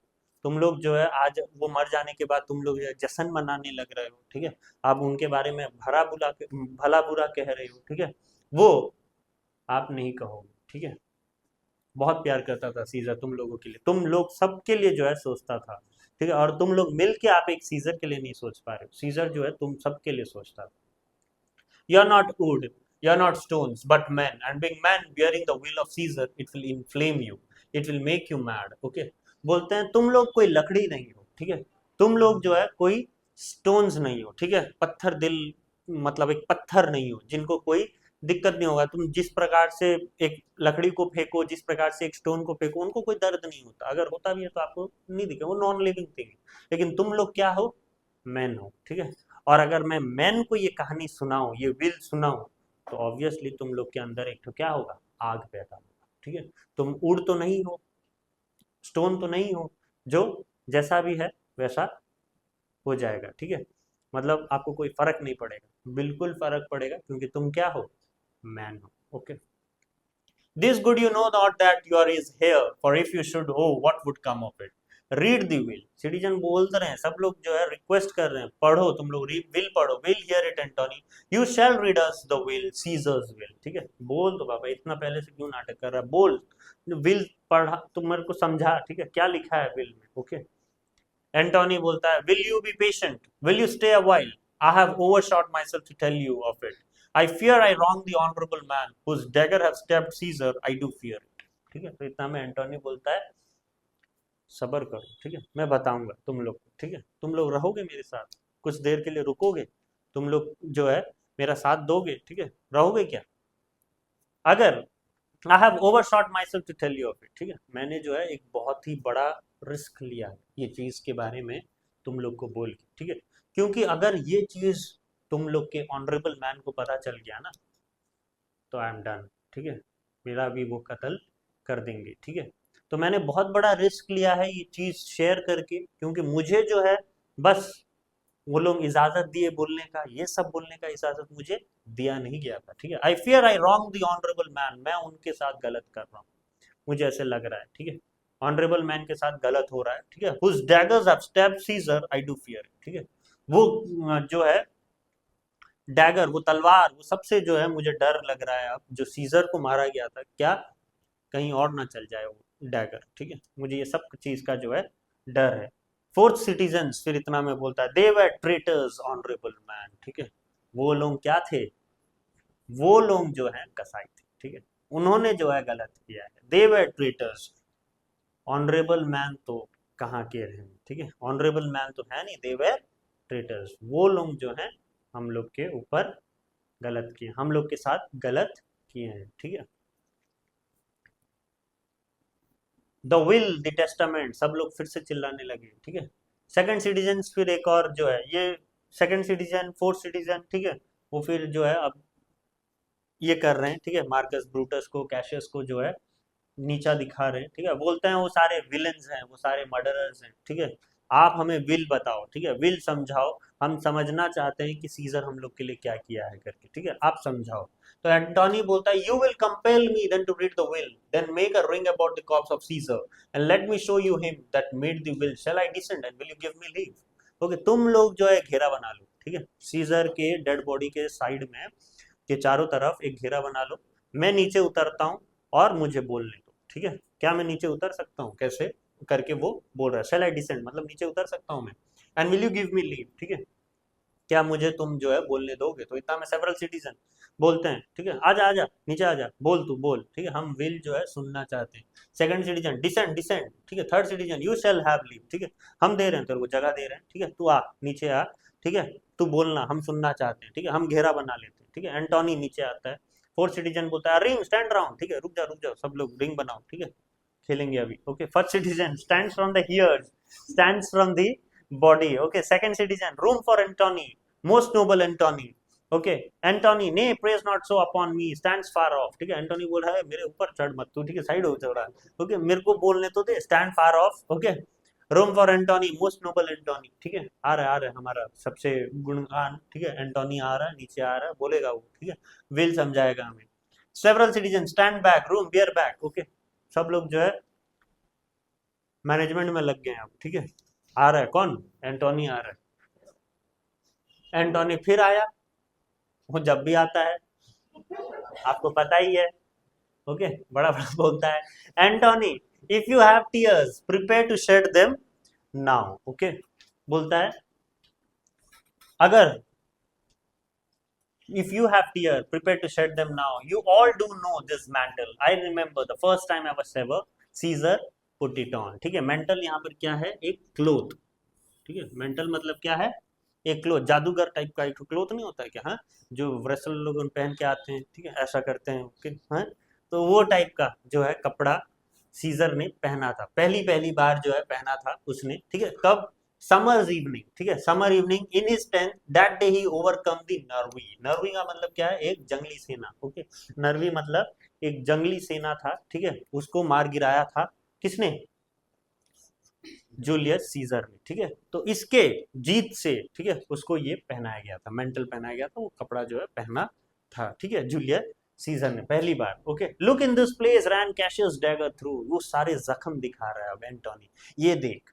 [SPEAKER 1] तुम लोग जो है आज वो मर जाने के बाद तुम लोग जो है जश्न मनाने लग रहे हो, ठीक है। आप उनके बारे में भला बुरा कह रहे हो, ठीक है। वो आप नहीं कहोगे, ठीक है। बहुत प्यार करता था सीजर तुम लोगों के लिए, तुम लोग सबके लिए जो है सोचता था, ठीक है। और तुम लोग मिल के आप एक सीजर के लिए नहीं सोच पा रहे हो, सीजर जो है तुम सबके लिए सोचता था। You are not wood, you are not stones, but men. And being men bearing the will of Caesar, it will inflame you. It will make you mad. Okay? बोलते हैं तुम लोग कोई लकड़ी नहीं हो, ठीक है। तुम लोग जो है कोई स्टोन्स नहीं हो, ठीक है। पत्थर दिल, मतलब एक पत्थर नहीं हो जिनको कोई दिक्कत नहीं होगा। तुम जिस प्रकार से एक लकड़ी को फेंको, जिस प्रकार से एक स्टोन को फेंको, उनको कोई दर्द नहीं होता, अगर होता भी है तो आपको नहीं दिखेगा, वो नॉन लिविंग थिंग है। लेकिन तुम लोग क्या हो, मैन हो, ठीक है। और अगर मैं मैन को ये कहानी सुनाऊं, ये विल सुनाऊं, तो ऑब्वियसली तुम लोग के अंदर एक तो क्या होगा, आग पैदा होगा, ठीक है। तुम उड़ तो नहीं हो, स्टोन तो नहीं हो, जो जैसा भी है वैसा हो जाएगा, ठीक है। मतलब आपको कोई फर्क नहीं पड़ेगा, बिल्कुल फर्क पड़ेगा, क्योंकि तुम क्या हो, मैन हो, okay. This good you know not that you are is here, for if you should, oh, what would come of it? Read the will, citizen बोल रहे हैं, सब लोग जो है रिक्वेस्ट कर रहे हैं, पढ़ो तुम लोग, विल पढ़ो, will hear it Antony, you shall read us the will, Caesar's will, ठीक है। बोल दो बाबा, इतना पहले से क्यों नाटक कर रहा है, बोल, विल पढ़ा, तुम मेरे को समझा, ठीक है, क्या लिखा है विल में, ओके। एंटोनी बोलता है will you be patient, will you stay a while, I have overshot myself to tell you of it, I fear I wrong the honourable man whose dagger have stabbed Caesar, I do fear it, ठीक है। तो इतना में एंटोनी बोलता है सबर करो, ठीक है, मैं बताऊंगा तुम लोग को, ठीक है। तुम लोग रहोगे मेरे साथ, कुछ देर के लिए रुकोगे, तुम लोग जो है मेरा साथ दोगे, ठीक है, रहोगे क्या। अगर I have overshot myself to tell you of it, ठीक है, मैंने जो है एक बहुत ही बड़ा रिस्क लिया है ये चीज के बारे में तुम लोग को बोल के, ठीक है। क्योंकि अगर ये चीज तुम लोग के ऑनरेबल मैन को पता चल गया ना, तो आई एम डन, ठीक है, मेरा भी वो कत्ल कर देंगे, ठीक है। तो मैंने बहुत बड़ा रिस्क लिया है ये चीज शेयर करके, क्योंकि मुझे जो है बस वो लोग इजाजत दिए बोलने का, ये सब बोलने का इजाजत मुझे दिया नहीं गया था, ठीक है। I fear I wrong the honourable man, मैं उनके साथ गलत कर रहा हूँ, मुझे ऐसे लग रहा है, ठीक है, ऑनरेबल मैन के साथ गलत हो रहा है, ठीक है। Whose daggers have stabbed Caesar, I do fear, ठीक है। वो जो है डैगर, वो तलवार, वो सबसे जो है मुझे डर लग रहा है अब, जो सीजर को मारा गया था, क्या कहीं और ना चल जाए वो डैगर, ठीक है। मुझे ये सब चीज का जो है डर है। फोर्थ सिटीजन फिर इतना में बोलता है दे वर ट्रेटर्स ऑनरेबल मैन, ठीक है। वो लोग क्या थे, वो लोग जो है कसाई थे, ठीक है, उन्होंने जो है गलत किया है, दे वर ट्रेटर्स, ऑनरेबल मैन तो कहाँ के रहे, ठीक है। ऑनरेबल मैन तो है नहीं, दे वर ट्रेटर्स। वो लोग जो हैं हम लोग के ऊपर गलत किए, हम लोग के साथ गलत किए हैं, ठीक है। द विल, द टेस्टामेंट, सब लोग फिर से चिल्लाने लगे, ठीक है। सेकंड सिटीजन, फिर एक और जो है ये सेकंड सिटीजन, फोर्थ सिटीजन, ठीक है, वो फिर जो है अब ये कर रहे हैं, ठीक है, मार्कस ब्रूटस को, कैशियस को जो है नीचा दिखा रहे हैं, ठीक है। बोलते हैं वो सारे विलन्स हैं, वो सारे मर्डरर्स हैं, ठीक है। आप हमें विल बताओ, ठीक है, विल समझाओ, हम समझना चाहते हैं कि सीजर हम लोग के लिए क्या किया है करके, ठीक है, आप समझाओ। तो एंटोनी बोलता है, you will compel me then to read the will, then make a ring about the corpse of Caesar and let me show you him that made the will, shall I descend and will you give me leave. Okay, तुम लोग जो है घेरा बना लो, ठीक है, scissor के dead body के साइड में के चारों तरफ एक घेरा बना लो, मैं नीचे उतरता हूँ और मुझे बोलने दो, ठीक है। क्या मैं नीचे उतर सकता हूँ, कैसे करके वो बोल रहा है, शैल आई डिसेंड मतलब नीचे उतर सकता हूँ मैं, and will you give me leave, ठीक है, क्या मुझे तुम जो है बोलने दोगे। तो इतना में सेवरल सिटीजन बोलते हैं, ठीक है, आजा आजा नीचे आजा, बोल तू बोल, ठीक है, हम विल जो है सुनना चाहते हैं। सेकंड सिटीजन, डिसेंड डिसेंड, ठीक है। Third citizen, you shall have leave, ठीक है, हम दे रहे हैं तेरे को जगह दे रहे हैं, ठीक है, तू आ नीचे आ, ठीक है, तू बोलना, हम सुनना चाहते हैं, ठीक है, हम घेरा बना लेते हैं, ठीक है। एंटोनी नीचे आता है। फोर्थ सिटीजन बोलता है, रिंग स्टैंड राउंड, ठीक है, रुक जाओ सब लोग, रिंग बनाओ, ठीक है, खेलेंगे अभी। Okay, first citizen, stands from the hearse, stands from the body. Okay, second citizen, room for Antony, most noble Antony. Okay, Antony, nay praise not so upon me, stands far off, ठीक है, एंटोनी बोल रहा है मेरे ऊपर चढ़ मत तू, ठीक है, साइड हो थोड़ा, ओके, मेरे को बोलने तो दे, stand far off. Okay, Rome for Antony, most noble Antony, ठीक है, आ रहा है हमारा सबसे गुणगान, ठीक है, एंटोनी आ रहा है, नीचे आ रहा है, बोलेगा वो, ठीक है, विल समझाएगा हमें। Several citizen, stand back, room bear back. Okay, सब लोग जो है मैनेजमेंट में लग गए हैं अब, ठीक है। आ रहा है कौन, एंटोनी आ रहा है। एंटोनी फिर आया, वो जब भी आता है आपको पता ही है, ओके, बड़ा बड़ा बोलता है। Antony, if you have tears prepare to shed them now. Okay, बोलता है अगर if you have tears, prepare to shed them now. You all do know this mantle. I remember the first time I was ever Caesar put it on. ठीक है, mental यहाँ पर क्या है, एक क्लोथ, ठीक है, मेंटल मतलब क्या है, एक क्लोथ, जादूगर टाइप का एक क्लोथ नहीं होता है क्या, हाँ, जो रेसलर लोग पहन के आते हैं, ठीक है, ऐसा करते हैं, ओके, हाँ, तो वो टाइप का जो है कपड़ा सीजर ने पहना था, पहली पहली बार जो है पहना था उसने, ठीक है, कब, समर्स इवनिंग, ठीक है, summer evening in his tenth, that day he overcome the Nervii. Nervii का मतलब क्या है, एक जंगली सेना, ओके, नरवी मतलब एक जंगली सेना था, ठीक है, उसको मार गिराया था, किसने, जूलियस सीजर ने, ठीक है। तो इसके जीत से, ठीक है, उसको ये पहनाया गया था, मेंटल पहनाया गया था, वो कपड़ा जो है पहना था, ठीक है, जूलियस सीजर ने पहली बार। Okay, look in this place ran Cassius dagger through, वो सारे जख्म दिखा रहा है अब एंटोनी, ये देख,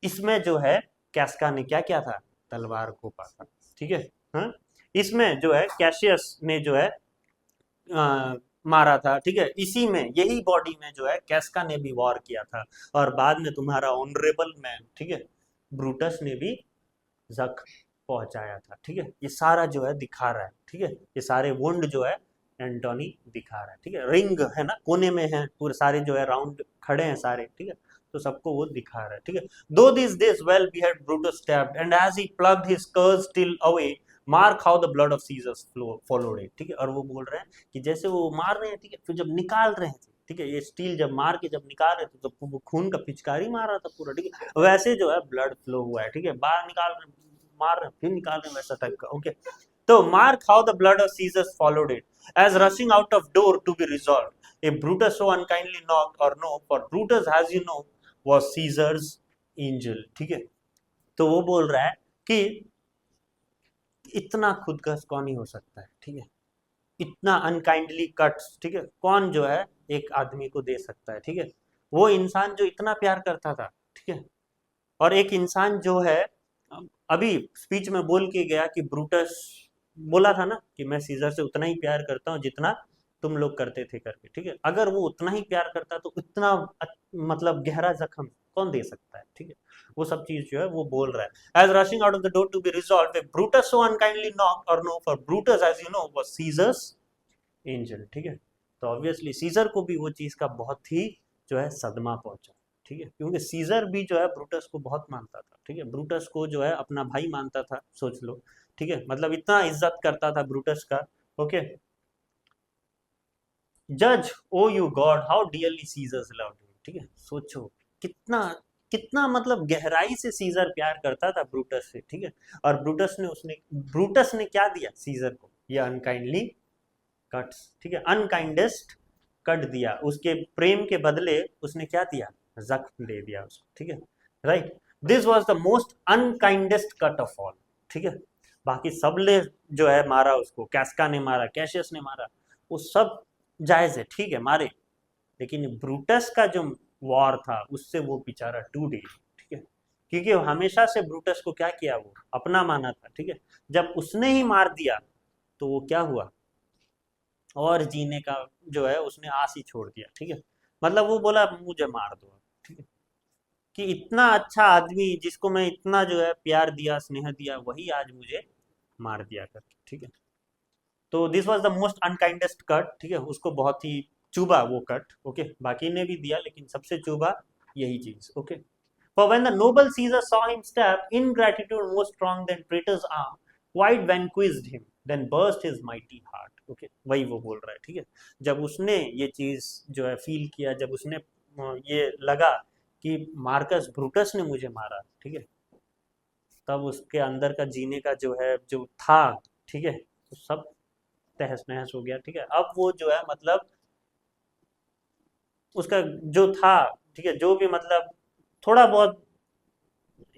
[SPEAKER 1] इसमें जो है कैस्का ने क्या किया था, तलवार को पाता, ठीक है, हाँ, इसमें जो है कैशियस ने जो है मारा था, ठीक है, इसी में यही बॉडी में जो है कैस्का ने भी वॉर किया था, और बाद में तुम्हारा ऑनरेबल मैन, ठीक है, ब्रूटस ने भी जख्म पहुंचाया था, ठीक है, ये सारा जो है दिखा रहा है, ठीक है, ये सारे वुंड जो है एंटोनी दिखा रहा है, ठीक है, रिंग है ना कोने में है, पूरे सारे जो है राउंड खड़े हैं सारे, ठीक है, तो सबको वो दिखा रहा है, ठीक है। Though this well beloved Brutus stabbed and as he plucked his cursed steel away, mark how the blood of Caesar's followed it, ठीक है, और वो बोल रहे हैं कि जैसे वो मार रहे हैं, ठीक है, फिर जब निकाल रहे थे, ठीक है, ये स्टील जब मार के जब निकाल रहे थे तो वो खून का पिचकारी मार रहा था पूरा, ठीक है, वैसे जो है ब्लड फ्लो हुआ है, ठीक है, बाहर निकाल रहे, मार रहे फिर निकाल रहे, वैसा टाइप का। ओके, तो mark how the blood of Caesar's followed it as rushing out of door to be resolve a Brutus so unkindly knocked or no for Brutus as you know was Caesar's angel, ठीक है। तो वो बोल रहा है कि इतना खुदगर्ज कौन ही हो सकता है, ठीक है, इतना अनकाइंडली कट्स, ठीक है, कौन जो है एक आदमी को दे सकता है, ठीक है, वो इंसान जो इतना प्यार करता था, ठीक है, और एक इंसान जो है अभी स्पीच में बोल के गया कि ब्रूटस बोला था ना कि मैं सीजर से उतना ही प्यार करता हूँ जितना तुम लोग करते थे करके, ठीक है, अगर वो उतना ही प्यार करता तो इतना मतलब गहरा जख्म कौन दे सकता है, ठीक है, वो सब चीज जो है वो बोल रहा है। As rushing out of the door to be resolve Brutus so unkindly knock or no for Brutus as you know was Caesar's angel, ठीक है, तो ऑब्वियसली सीजर को भी वो चीज का बहुत ही जो है सदमा पहुंचा, ठीक है, क्योंकि सीजर भी जो है ब्रूटस को बहुत मानता था, ठीक है, ब्रूटस को जो है अपना भाई मानता था, सोच लो, ठीक है, मतलब इतना इज्जत करता था ब्रूटस का। ओके, जज O you god how dearly Caesar's loved him, ठीक है, सोचो कितना कितना मतलब गहराई से सीजर प्यार करता था ब्रूटस से, ठीक है, और ब्रूटस ने क्या दिया सीजर को, ये अनकाइंडली कट्स, ठीक है, अनकाइंडेस्ट कट दिया, उसके प्रेम के बदले उसने क्या दिया, जख्म दे दिया उसको, ठीक है, right, this was the most unkindest cut of all, ठीक है, बाकी सब ने जो है मारा उसको, कैस्का ने मारा, कैशियस ने मारा, वो सब जायज है, ठीक है, मारे, लेकिन ब्रूटस का जो वॉर था उससे वो बेचारा टूट गया, ठीक है, क्योंकि हमेशा से ब्रूटस को क्या किया, वो अपना माना था, ठीक है, जब उसने ही मार दिया तो वो क्या हुआ, और जीने का जो है उसने आस ही छोड़ दिया, ठीक है, मतलब वो बोला मुझे मार दो, ठीक है, कि इतना अच्छा आदमी जिसको मैं इतना जो है प्यार दिया स्नेह दिया वही आज मुझे मार दिया करके, ठीक है, तो this was the most unkindest cut, ठीक है, उसको बहुत ही चुभा वो कट, ओके, बाकी ने भी दिया लेकिन सबसे चुभा यही चीज, okay, for when the noble Caesar saw him stab, ingratitude more strong than traitor's arm, quite vanquished him, then burst his mighty heart. Okay, वही वो बोल रहा है, ठीक है, जब उसने ये चीज जो है फील किया, जब उसने ये लगा कि मार्कस ब्रूटस ने मुझे मारा, ठीक है, तब उसके अंदर का जीने का जो है जो था, ठीक है, तो सब तहस नहस हो गया, ठीक है, अब वो जो है मतलब उसका जो था, ठीक है, जो भी मतलब थोड़ा बहुत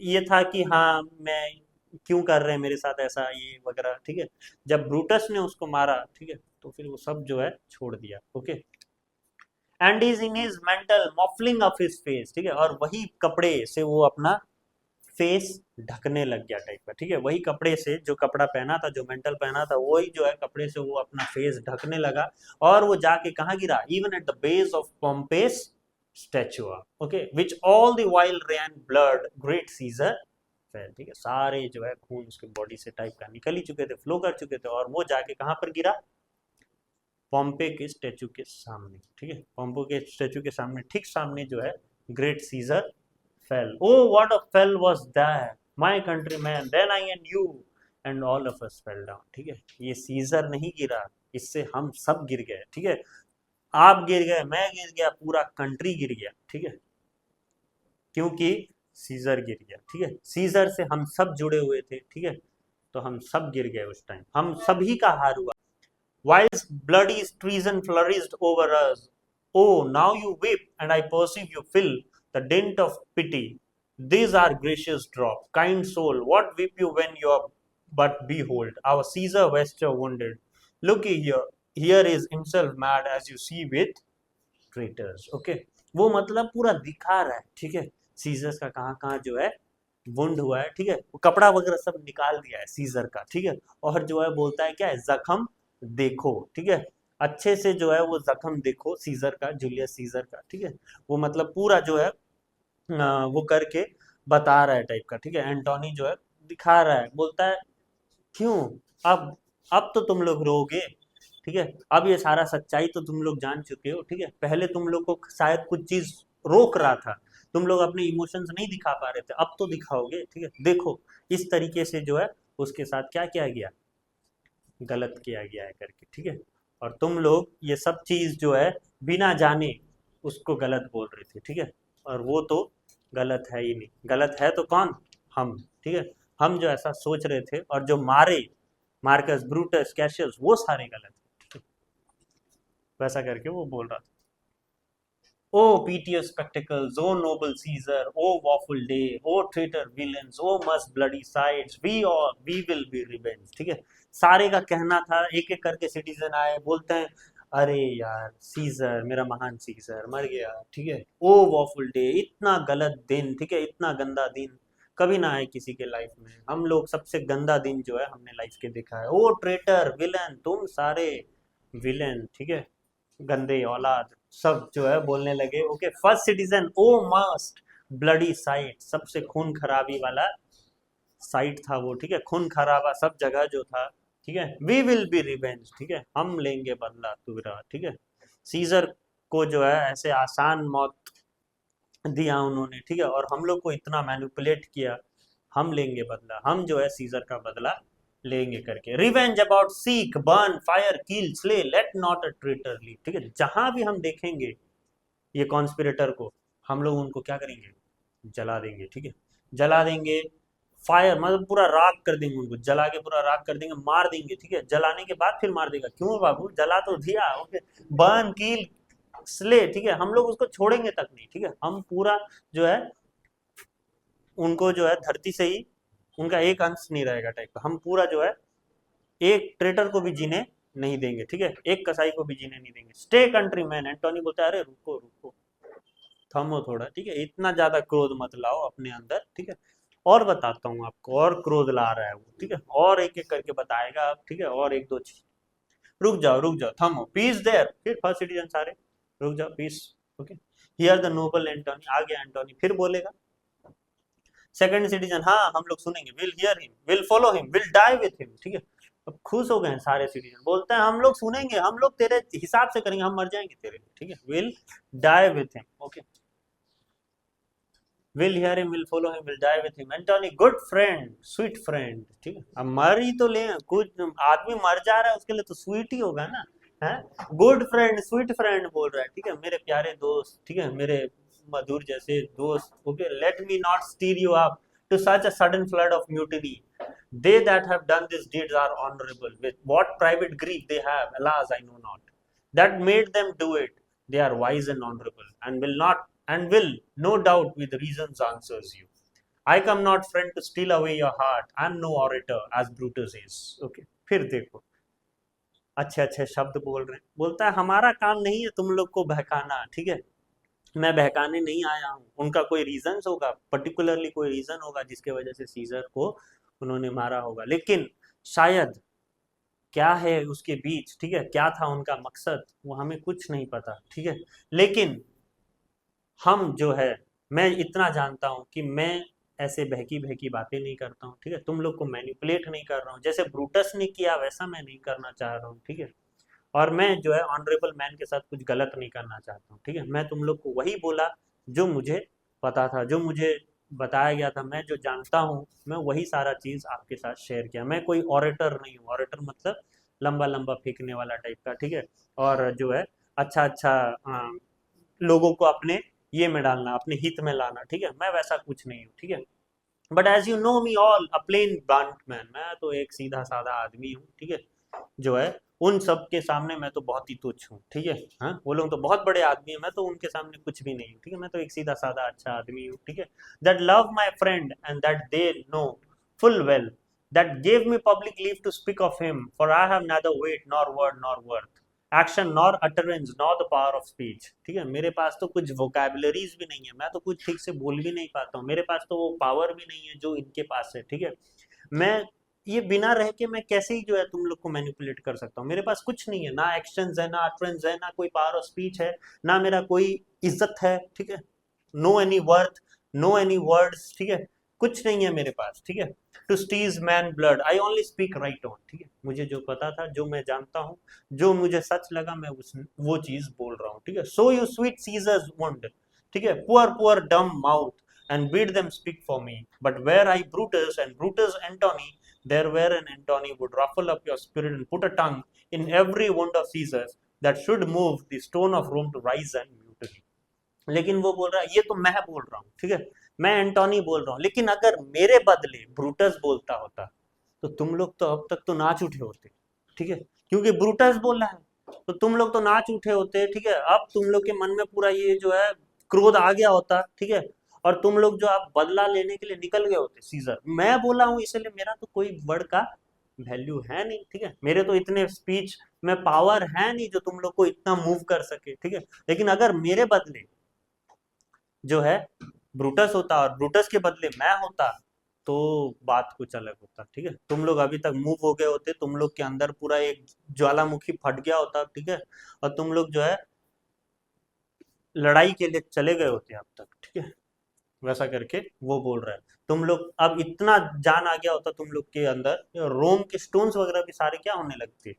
[SPEAKER 1] ये था कि हाँ मैं क्यों कर रहे हैं मेरे साथ ऐसा ये वगैरह, ठीक है, जब ब्रूटस ने उसको मारा, ठीक है, तो फिर वो सब जो है छोड़ दिया, okay, and is in his mantle muffling of his face, ठीक है, और वही कपड़े से वो अपना फेस ढकने लग गया टाइप का, ठीक है, वही कपड़े से जो कपड़ा पहना था, जो मेंटल पहना था, वही जो है कपड़े से वो अपना फेस ढकने लगा, और वो जाके कहाँ गिरा, even at the base of Pompey's statua, okay, which all the while ran blood great Caesar fell, ठीक है, सारे जो है खून उसके बॉडी से टाइप का निकल ही चुके थे, फ्लो कर चुके थे, और वो जाके कहाँ पर गिरा, पॉम्पे के स्टेचू के सामने, ठीक है, पॉम्पो के स्टेचू के सामने, ठीक सामने जो है great Caesar fell, O what a fell was that my countryman, then I and you and all of us fell down, ठीक है, ये सीजर नहीं गिरा, इससे हम सब गिर गए, ठीक है, आप गिर गए, मैं गिर गया, पूरा कंट्री गिर गया, ठीक है, क्योंकि सीजर गिर गया, ठीक है, सीजर से हम सब जुड़े हुए थे, ठीक है, तो हम सब गिर गए उस टाइम, हम सभी का हार हुआ, whilst bloody treason flourished over us. Oh, now you weep, and I perceive you feel the dint of pity. These are gracious drop, kind soul, what weep you when you are but behold, our Caesar Vesture wounded. Looky here, here is himself mad as you see with traitors. Okay, वो मतलब पूरा दिखा रहा है, ठीक है, seizures का कहाँ कहाँ जो है वुंड हुआ है, ठीक है, वो कपड़ा वगैरह सब निकाल दिया है सीजर का, ठीक है, और जो है बोलता है क्या है, जख्म देखो, ठीक है, अच्छे से जो है वो जख्म देखो सीजर का, जूलियस सीजर का, ठीक है, वो मतलब पूरा जो है वो करके बता रहा है टाइप का, ठीक है, एंटोनी जो है दिखा रहा है, बोलता है क्यों, अब अब तो तुम लोग रोगे, ठीक है, अब ये सारा सच्चाई तो तुम लोग जान चुके हो, ठीक है, पहले तुम लोग को शायद कुछ चीज रोक रहा था, तुम लोग अपने इमोशंस नहीं दिखा पा रहे थे, अब तो दिखाओगे, ठीक है, देखो इस तरीके से जो है उसके साथ क्या किया गया, गलत किया गया है करके, ठीक है, और तुम लोग ये सब चीज जो है बिना जाने उसको गलत बोल रहे थे, ठीक है, और वो तो गलत है ही नहीं, गलत है तो कौन, हम, ठीक है, हम जो ऐसा सोच रहे थे और जो मारे मार्कस ब्रूटस कैशियस वो सारे गलत है, ठीक है, वैसा करके वो बोल रहा था, O piteous spectacles, O noble Caesar, O awful day, O traitor villains, O must bloody sides, we will be revenged, ठीक है, सारे का कहना था, एक एक करके सिटीजन आए, बोलते हैं अरे यार सीजर, मेरा महान सीजर मर गया, ठीक है, ओ वॉफुल डे, इतना गलत दिन, ठीक है, इतना गंदा दिन कभी ना आए किसी के लाइफ में, हम लोग सबसे गंदा दिन जो है हमने लाइफ के देखा है, ओ ट्रेटर विलन, तुम सारे विलेन, ठीक है, गंदे औलाद, सब जो है बोलने लगे, ओके, फर्स्ट सिटीजन, ओ मस्ट ब्लडी साइट, सबसे खून खराबी वाला साइट था वो, ठीक है, खून खराबा सब जगह जो था, ठीक है, वी विल बी रिवेंज, ठीक है, हम लेंगे बदला तुगरा, ठीक है, सीजर को जो है ऐसे आसान मौत दिया उन्होंने, ठीक है, और हम लोग को इतना मैनिपुलेट किया, हम लेंगे बदला, हम जो है सीजर का बदला लेंगे करके। Revenge about seek burn fire kill slay let not a traitor leave, ठीक है, जहां भी हम देखेंगे ये कॉन्स्पिरेटर को, हम लोग उनको क्या करेंगे, जला देंगे, ठीक है, जला देंगे। फायर मतलब पूरा राख कर देंगे, उनको जला के पूरा राख कर देंगे, मार देंगे, ठीक है, जलाने के बाद फिर मार देगा, क्यों बाबू, जला तो दिया, ओके। बर्न कील स्ले, ठीक है, हम लोग उसको छोड़ेंगे तक नहीं, ठीक है, हम पूरा जो है उनको जो है धरती से ही उनका एक अंश नहीं रहेगा टाइप का, हम पूरा जो है एक ट्रेटर को भी जीने नहीं देंगे, ठीक है, एक कसाई को भी जीने नहीं देंगे। स्टे कंट्री मैन, एंटोनी बोलता है अरे रुको रुको, थमो थोड़ा, ठीक है, इतना ज्यादा क्रोध मत लाओ अपने अंदर, ठीक है, और बताता हूँ आपको, और क्रोध ला रहा है वो, ठीक है, और एक एक करके बताएगा आप, ठीक है, और एक दो चीज। रुक जाओ, थमो, पीस देयर, फिर फर्स्ट सिटीजन सारे, रुक जाओ, peace, okay. Here the noble Antony, आ गया एंटोनी, फिर बोलेगा। सेकंड सिटीजन, हाँ हम लोग सुनेंगे, will hear him, will follow him, will die with him, ठीक है। अब खुश हो गए हैं सारे सिटीजन, बोलते हैं हम लोग सुनेंगे, हम लोग तेरे हिसाब से करेंगे, हम मर जाएंगे तेरे लिए, ठीक है, will die with him, okay. Will hear him, will follow him, will die with him, Antony good friend sweet friend, ठीक है, अब मर ही तो ले, कुछ आदमी मर जा रहा है उसके लिए तो स्वीट ही होगा ना, है, गुड फ्रेंड स्वीट फ्रेंड बोल रहा है, ठीक है, मेरे प्यारे दोस्त, ठीक है, मेरे मधुर जैसे दोस्त, okay, let me not stir you up to such a sudden flood of mutiny, they that have done these deeds are honorable, with what private grief they have, alas I know not, that made them do it, they are wise and honorable, and will not, and will no doubt with reasons answers you, I come not friend to steal away your heart, I am no orator as Brutus is, okay। फिर देखो अच्छे अच्छे शब्द बोल रहे हैं, बोलता है हमारा काम नहीं है तुम लोग को बहकाना, ठीक है, मैं बहकाने नहीं आया हूँ, उनका कोई रीजन होगा, पर्टिकुलरली कोई रीजन होगा जिसके वजह से सीजर को उन्होंने मारा होगा, लेकिन शायद क्या है उसके बीच, ठीक है, क्या था उनका मकसद, वो हमें कुछ नहीं पता, ठीक है, लेकिन हम जो है, मैं इतना जानता हूं कि मैं ऐसे बहकी बहकी बातें नहीं करता हूँ, ठीक है, तुम लोग को मैनिपुलेट नहीं कर रहा हूँ, जैसे ब्रूटस ने किया वैसा मैं नहीं करना चाह रहा हूँ, ठीक है, और मैं जो है ऑनरेबल मैन के साथ कुछ गलत नहीं करना चाहता हूँ, ठीक है, मैं तुम लोग को वही बोला जो मुझे पता था, जो मुझे बताया गया था, मैं जो जानता हूँ, मैं वही सारा चीज आपके साथ शेयर किया, मैं कोई ऑरेटर नहीं हूँ, ऑरेटर मतलब लंबा लंबा फेंकने वाला टाइप का, ठीक है, और जो है अच्छा अच्छा लोगों को अपने ये में डालना, अपने हित में लाना, ठीक है, मैं वैसा कुछ नहीं हूँ, ठीक है, but as you know me all a plain blunt man, मैं तो एक सीधा साधा आदमी हूँ, ठीक है, जो है उन सब के सामने मैं तो बहुत ही तुच्छ हूँ, ठीक है, हाँ वो लोग तो बहुत बड़े आदमी है, मैं तो उनके सामने कुछ भी नहीं हूँ, ठीक है, मैं तो एक सीधा साधा अच्छा आदमी हूँ, ठीक है, that love my friend and that they know full well, that gave me public leave to speak of him, for I have neither weight nor word nor worth, action nor utterance nor the power of speech, ठीक है, मेरे पास तो कुछ vocabularies भी नहीं है, मैं तो कुछ ठीक से बोल भी नहीं पाता हूँ, मेरे पास तो वो पावर भी नहीं है जो इनके पास है, ठीक है, मैं ये बिना रह के मैं कैसे ही जो है तुम लोग को मैनिपुलेट कर सकता हूँ, मेरे पास कुछ नहीं है, ना एक्शंस है, ना अटरेंस है, ना कोई पावर ऑफ स्पीच है, ना मेरा कोई इज्जत है, ठीक है, no any worth, no any words, ठीक है, कुछ नहीं है मेरे पास, ठीक है, to stir man blood I only speak right on, ठीक है, मुझे जो पता था, जो मैं जानता हूँ, जो मुझे सच लगा, मैं उस वो चीज बोल रहा हूँ, ठीक है, so you sweet Caesar's wound, ठीक है, poor poor dumb mouth and bid them speak for me. But were I Brutus and Brutus Antony, there were an Antony would ruffle up your spirit and put a tongue in every wound of Caesar's that should move the stone of Rome to rise and mutiny. लेकिन वो बोल रहा है, ये तो मैं बोल रहा हूँ, ठीक है, मैं एंटोनी बोल रहा हूँ, लेकिन अगर मेरे बदले ब्रूटस बोलता होता तो तुम लोग तो अब तक तो नाच उठे होते, ठीक है, क्योंकि ब्रूटस बोल रहा है तो तुम लोग तो नाच उठे होते, ठीक है, अब तुम लोग के मन में पूरा ये जो है क्रोध आ गया होता, ठीक है, और तुम लोग जो आप बदला लेने के लिए निकल गए होते, सीजर मैं बोला हूँ इसलिए मेरा तो कोई वर्ड का वैल्यू है नहीं, ठीक है, मेरे तो इतने स्पीच में पावर है नहीं जो तुम लोग को इतना मूव कर सके, ठीक है, लेकिन अगर मेरे बदले जो है ब्रूटस होता और ब्रूटस के बदले मैं होता तो बात कुछ अलग होता, ठीक है, तुम लोग अभी तक मूव हो गए होते, तुम लोग के अंदर पूरा एक ज्वालामुखी फट गया होता, ठीक है, और तुम लोग जो है लड़ाई के लिए चले गए होते अब तक, ठीक है, वैसा करके वो बोल रहा है, तुम लोग अब इतना जान आ गया होता तुम लोग के अंदर, रोम के स्टोन्स वगैरह भी सारे क्या होने लगते,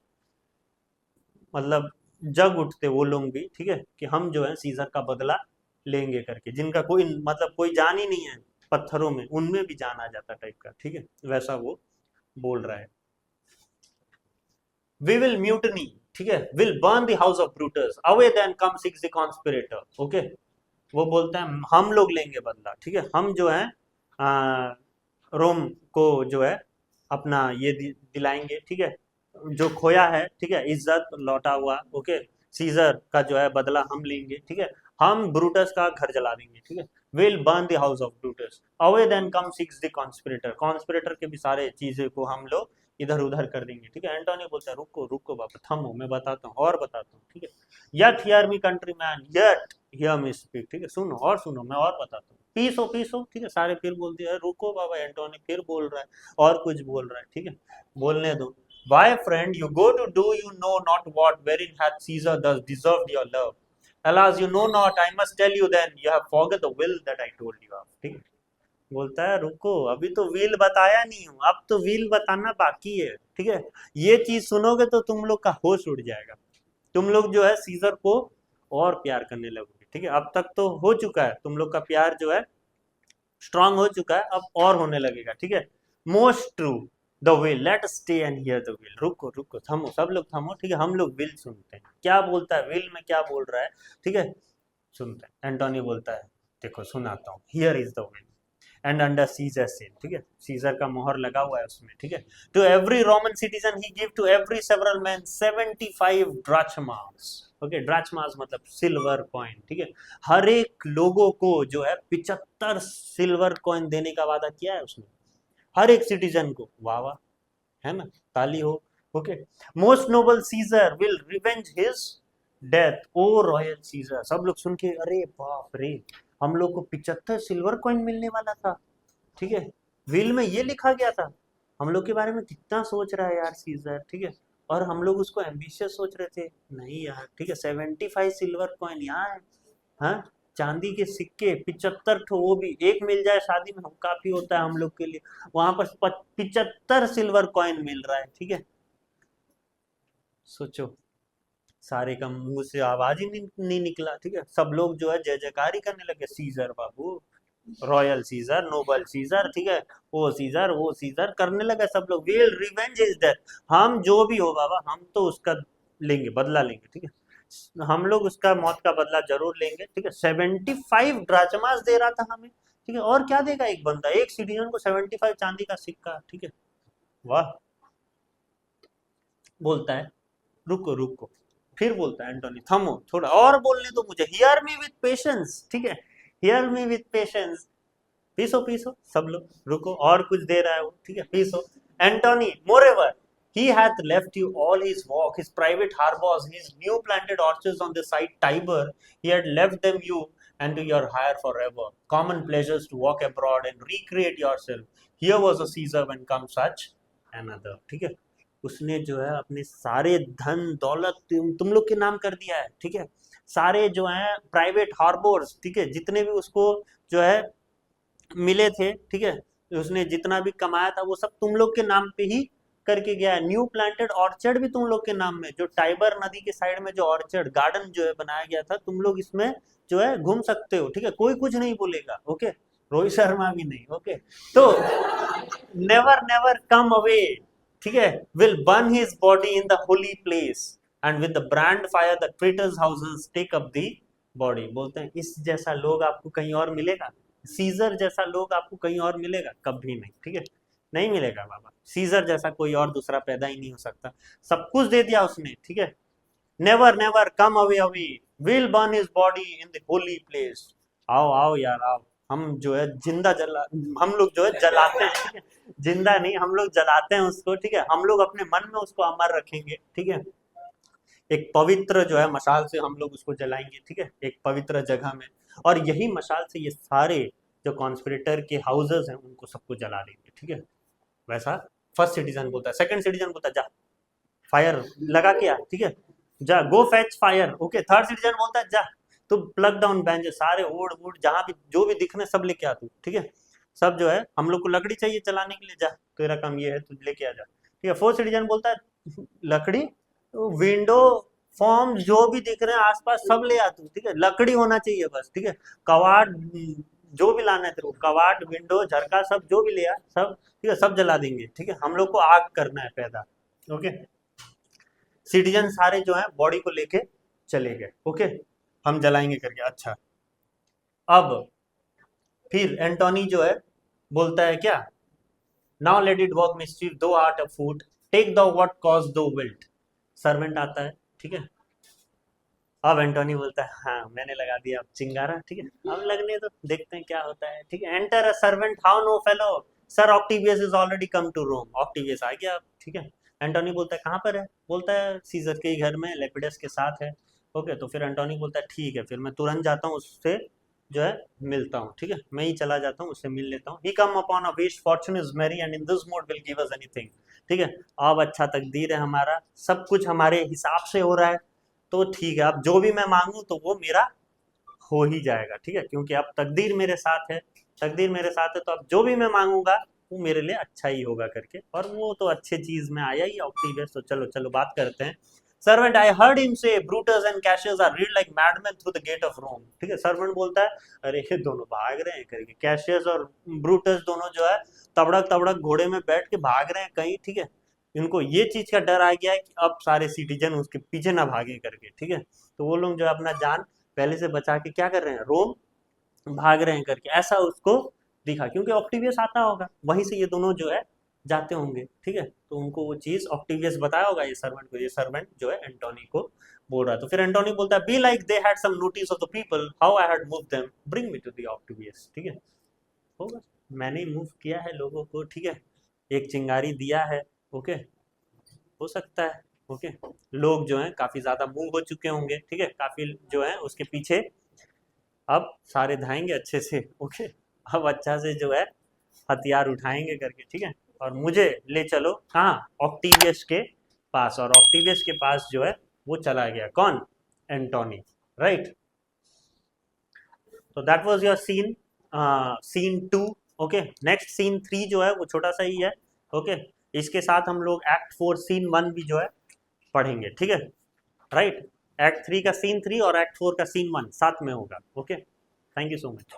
[SPEAKER 1] मतलब जग उठते वो लोग भी, ठीक है, कि हम जो है सीजर का बदला लेंगे करके, जिनका कोई मतलब कोई जान ही नहीं है पत्थरों में, उनमें भी जान आ जाता टाइप का, ठीक है, वैसा वो बोल रहा है। वी विल म्यूटनी, ठीक है, will burn the house of Brutus, away then come seek the conspirator, okay. वो बोलता है हम लोग लेंगे बदला, ठीक है, हम जो है रोम को जो है अपना ये दिलाएंगे, ठीक है, जो खोया है, ठीक है, इज्जत लौटा हुआ, ओके, सीजर का जो है बदला हम लेंगे, ठीक है, हम ब्रूटस का घर जला देंगे, ठीक है, will burn the house of Brutus, away then come seek the conspirator, conspirator के भी सारे चीजें को हम लोग इधर उधर कर देंगे, ठीक है। एंटोनी बोलता है रुको रुको बाबा, थमो, मैं बताता हूँ और बताता हूँ, ठीक है, yet hear me country man, yet hear me speak, ठीक है, सुनो और सुनो, मैं और बताता हूँ, पीस हो, ठीक है, सारे फिर बोल दिया, रुको बाबा, एंटोनी फिर बोल रहा है और कुछ बोल रहा है, ठीक है, बोलने दो। Why, friend, you go to do you know not what, wherein hath Caesar thus deserved your love? Alas, you know not, I must tell you then, you have forgot the will that I told you of, ठीक है। बोलता है रुको, अभी तो wheel बताया नहीं हूँ, अब तो व्हील बताना बाकी है, ठीक है, ये चीज सुनोगे तो तुम लोग का होश उड़ जाएगा, तुम लोग जो है सीजर को और प्यार करने लगोगे, ठीक है, अब तक तो हो चुका है, तुम लोग का प्यार जो है स्ट्रांग हो चुका है, अब और होने लगेगा, ठीक है। Most true the will, let stay and hear the will, रुको रुको, थमो, सब लोग थमो, ठीक है, हम लोग विल सुनते हैं, क्या बोलता है विल में, क्या बोल रहा है, ठीक है, सुनते हैं। एंटोनी बोलता है देखो सुनाता हूँ, here is the will and under Caesar seal, ठीक है, सीजर का मोहर लगा हुआ है उसमें, ठीक है, to every Roman citizen he give to every several man 75 drachmas, okay, drachmas मतलब सिल्वर कॉइन, ठीक है, हर एक लोगों को जो है 75 सिल्वर कॉइन देने का वादा किया है उसने, हर एक सिटीजन को, वाह वाह, है ना, ताली हो, okay. Most noble Caesar will revenge his death, O royal Caesar, सब लोग सुन के अरे बाप रे, हम लोग को 75 सिल्वर कॉइन मिलने वाला था, ठीक है, विल में ये लिखा गया था, हम लोग के बारे में कितना सोच रहा है यार सीजर, ठीक है, और हम लोग उसको एम्बिशियस सोच रहे थे, नहीं यार, ठीक है, 75 सिल्वर कॉइन यहाँ है, हाँ, चांदी के सिक्के 75 ठो, वो भी एक मिल जाए शादी में काफी होता है हम लोग के लिए, वहां पर 75 सिल्वर कॉइन मिल रहा है, ठीक है, सोचो, सारे का मुंह से आवाज ही नहीं निकला, ठीक है, सब लोग जो है जय जयकार ही करने लगे, सीजर बाबू, रॉयल सीजर, नोबल सीजर, ठीक है, वो सीजर करने लगे सब लोग, विल रिवेंज इज डेथ, हम जो भी हो बाबा, हम तो उसका लेंगे, बदला लेंगे, ठीक है, हम लोग उसका मौत का बदला जरूर लेंगे, ठीक है, 75 ड्राचमास दे रहा था हमें, ठीक है, और क्या देगा एक बंदा, एक सिटीजन को 75 चांदी का सिक्का, ठीक है, वाह। बोलता है रुको रुको, फिर बोलता है एंटोनी थमो, थोड़ा और बोलने दो मुझे, हियर मी विथ पेशेंस, ठीक है, हियर मी विथ पेशेंस, पीसो पीसो, सब लोग रुको, और कुछ दे रहा है वो, ठीक है, पीसो। Antony moreover he hath left you all his walk, his private harbors, his new planted orchards on the side Tiber, he had left them you and to your hire forever, common pleasures to walk abroad and recreate yourself, here was a Caesar when comes such another, ठीक है, उसने जो है अपने सारे धन दौलत तुम लोग के नाम कर दिया है, ठीक है, सारे जो है प्राइवेट हार्बर्स, ठीक है, जितने भी उसको जो है मिले थे, ठीक है, उसने जितना भी कमाया था वो सब तुम लोग के नाम पे ही करके गया है, न्यू प्लांटेड ऑर्चर्ड भी तुम लोग के नाम में, जो टाइबर नदी के साइड में जो ऑर्चर्ड गार्डन जो है बनाया गया था, तुम लोग इसमें जो है घूम सकते हो, ठीक है, कोई कुछ नहीं बोलेगा, ओके, रोहित शर्मा भी नहीं, ओके, तो नेवर नेवर कम अवे, ठीक है, will burn his body in the holy place and with the brand fire the traitors houses take up the body, बोलते हैं इस जैसा लोग आपको कहीं और मिलेगा, सीजर जैसा लोग आपको कहीं और मिलेगा, कभी नहीं, ठीक है, नहीं मिलेगा बाबा, सीजर जैसा कोई और दूसरा पैदा ही नहीं हो सकता, सब कुछ दे दिया उसने, ठीक है, never never come away away, will burn his body in the holy place, आओ आओ यार आओ, हम जो है जिंदा जला, हम लोग जो है जलाते हैं, ठीक है, जिंदा नहीं, हम लोग जलाते हैं उसको, ठीक है, हम लोग अपने मन में उसको अमर रखेंगे, ठीक है, एक पवित्र जो है मशाल से हम लोग उसको जलाएंगे, ठीक है, एक पवित्र जगह में, और यही मशाल से ये सारे जो कॉन्स्पिरेटर के हाउसेस हैं उनको सबको जला देंगे, ठीक है, वैसा फर्स्ट सिटीजन बोलता है, सेकंड सिटीजन बोलता है जा फायर लगा के आ, ठीक है, जा go fetch fire, okay, third citizen बोलता है जा तू प्लग डाउन बैंज, सारे ओड वोड जहां भी जो भी दिखने सब लेके आ तू, ठीक है, सब जो है हम लोग को लकड़ी चाहिए चलाने के लिए, जा तेरा काम ये है तू लेके आ जा, ठीक है, फोर्थ सिटीजन बोलता है लकड़ी, विंडो फॉर्म जो भी दिख रहे हैं आसपास सब ले आ तू, ठीक है, लकड़ी होना चाहिए बस, ठीक है, कवाड़ जो भी लाना है तेरे को, कवाड़ विंडो झरका सब जो भी ले आ, सब ठीक है, सब जला देंगे, ठीक है, हम लोग को आग करना है पैदा। ओके, सिटीजन सारे जो है बॉडी को लेके चले गए, ओके, हम जलाएंगे करके। अच्छा, अब फिर एंटोनी जो है बोलता है क्या, now let it work mischief thou art afoot, take the what course thou wilt. Servant आता है, ठीक है, अब एंटोनी बोलता है हाँ मैंने लगा दिया अब चिंगारा, ठीक है, अब लगने तो देखते हैं क्या होता है, ठीक है, enter a servant, how now fellow, sir Octavius is already come to Rome, Octavius आ गया अब, ठीक है। एंटोनी बोलता है कहाँ पर है, बोलता है सीजर के ही घर में, लेपिडस के साथ है। ओके, तो फिर एंटोनी बोलता है ठीक है, फिर मैं तुरंत जाता हूँ उससे जो है मिलता हूँ, ठीक है, मैं ही चला जाता हूँ उससे मिल लेता हूँ। He come upon a wish, fortune is merry and in this mood will give us anything, ठीक है, अब अच्छा तकदीर है हमारा, सब कुछ हमारे हिसाब से हो रहा है, तो ठीक है, अब जो भी मैं मांगू तो वो मेरा हो ही जाएगा, ठीक है, क्योंकि अब तकदीर मेरे साथ है, तकदीर मेरे साथ है, तो अब जो भी मैं मांगूंगा वो मेरे लिए अच्छा ही होगा करके, और वो तो अच्छे चीज में आया ही ऑक्टिवियस। तो चलो चलो बात करते हैं। Servant, I heard him say Brutus and Cassius are rid like madman through the gate of Rome, ठीक है, सर्वेंट बोलता है अरे ये दोनों भाग रहे हैं करके, कैशियस और ब्रूटस दोनों जो है तबड़क तबड़क घोड़े में बैठ के भाग रहे हैं कहीं, ठीक है, इनको ये चीज का डर आ गया है कि अब सारे सिटीजन उसके पीछे ना भागे करके, ठीक है, तो वो लोग जो है अपना जान पहले से बचा के क्या कर रहे हैं, रोम भाग रहे हैं करके, ऐसा उसको दिखा, क्योंकि ऑक्टिवियस आता होगा वहीं से ये दोनों जो है जाते होंगे, ठीक है, तो उनको वो चीज ऑक्टिवियस बताया होगा ये सर्वेंट को, ये सर्वेंट जो है एंटोनी को बोल रहा है। तो फिर एंटोनी बोलता है belike they had some notice of the people how I had move them, bring me to the Octavius, ठीक है, होगा, मैंने ही मूव किया है लोगों को, ठीक है, एक चिंगारी दिया है, ओके, हो सकता है, ओके, लोग जो हैं काफी ज्यादा मूव हो चुके होंगे, ठीक है, काफी जो है उसके पीछे अब सारे धाएंगे अच्छे से, ओके, अब अच्छा से जो है हथियार उठाएंगे करके, ठीक है, और मुझे ले चलो कहाँ, ऑक्टिवियस के पास, और ऑक्टिवियस के पास जो है वो चला गया कौन, एंटोनी, राइट। तो that was your scene, scene 2। Okay, next scene 3 जो है वो छोटा सा ही है, ओके, इसके साथ हम लोग एक्ट 4 सीन 1 भी जो है पढ़ेंगे, ठीक है, राइट, एक्ट 3 का सीन 3 और एक्ट 4 का सीन 1 साथ में होगा, okay, thank you so much.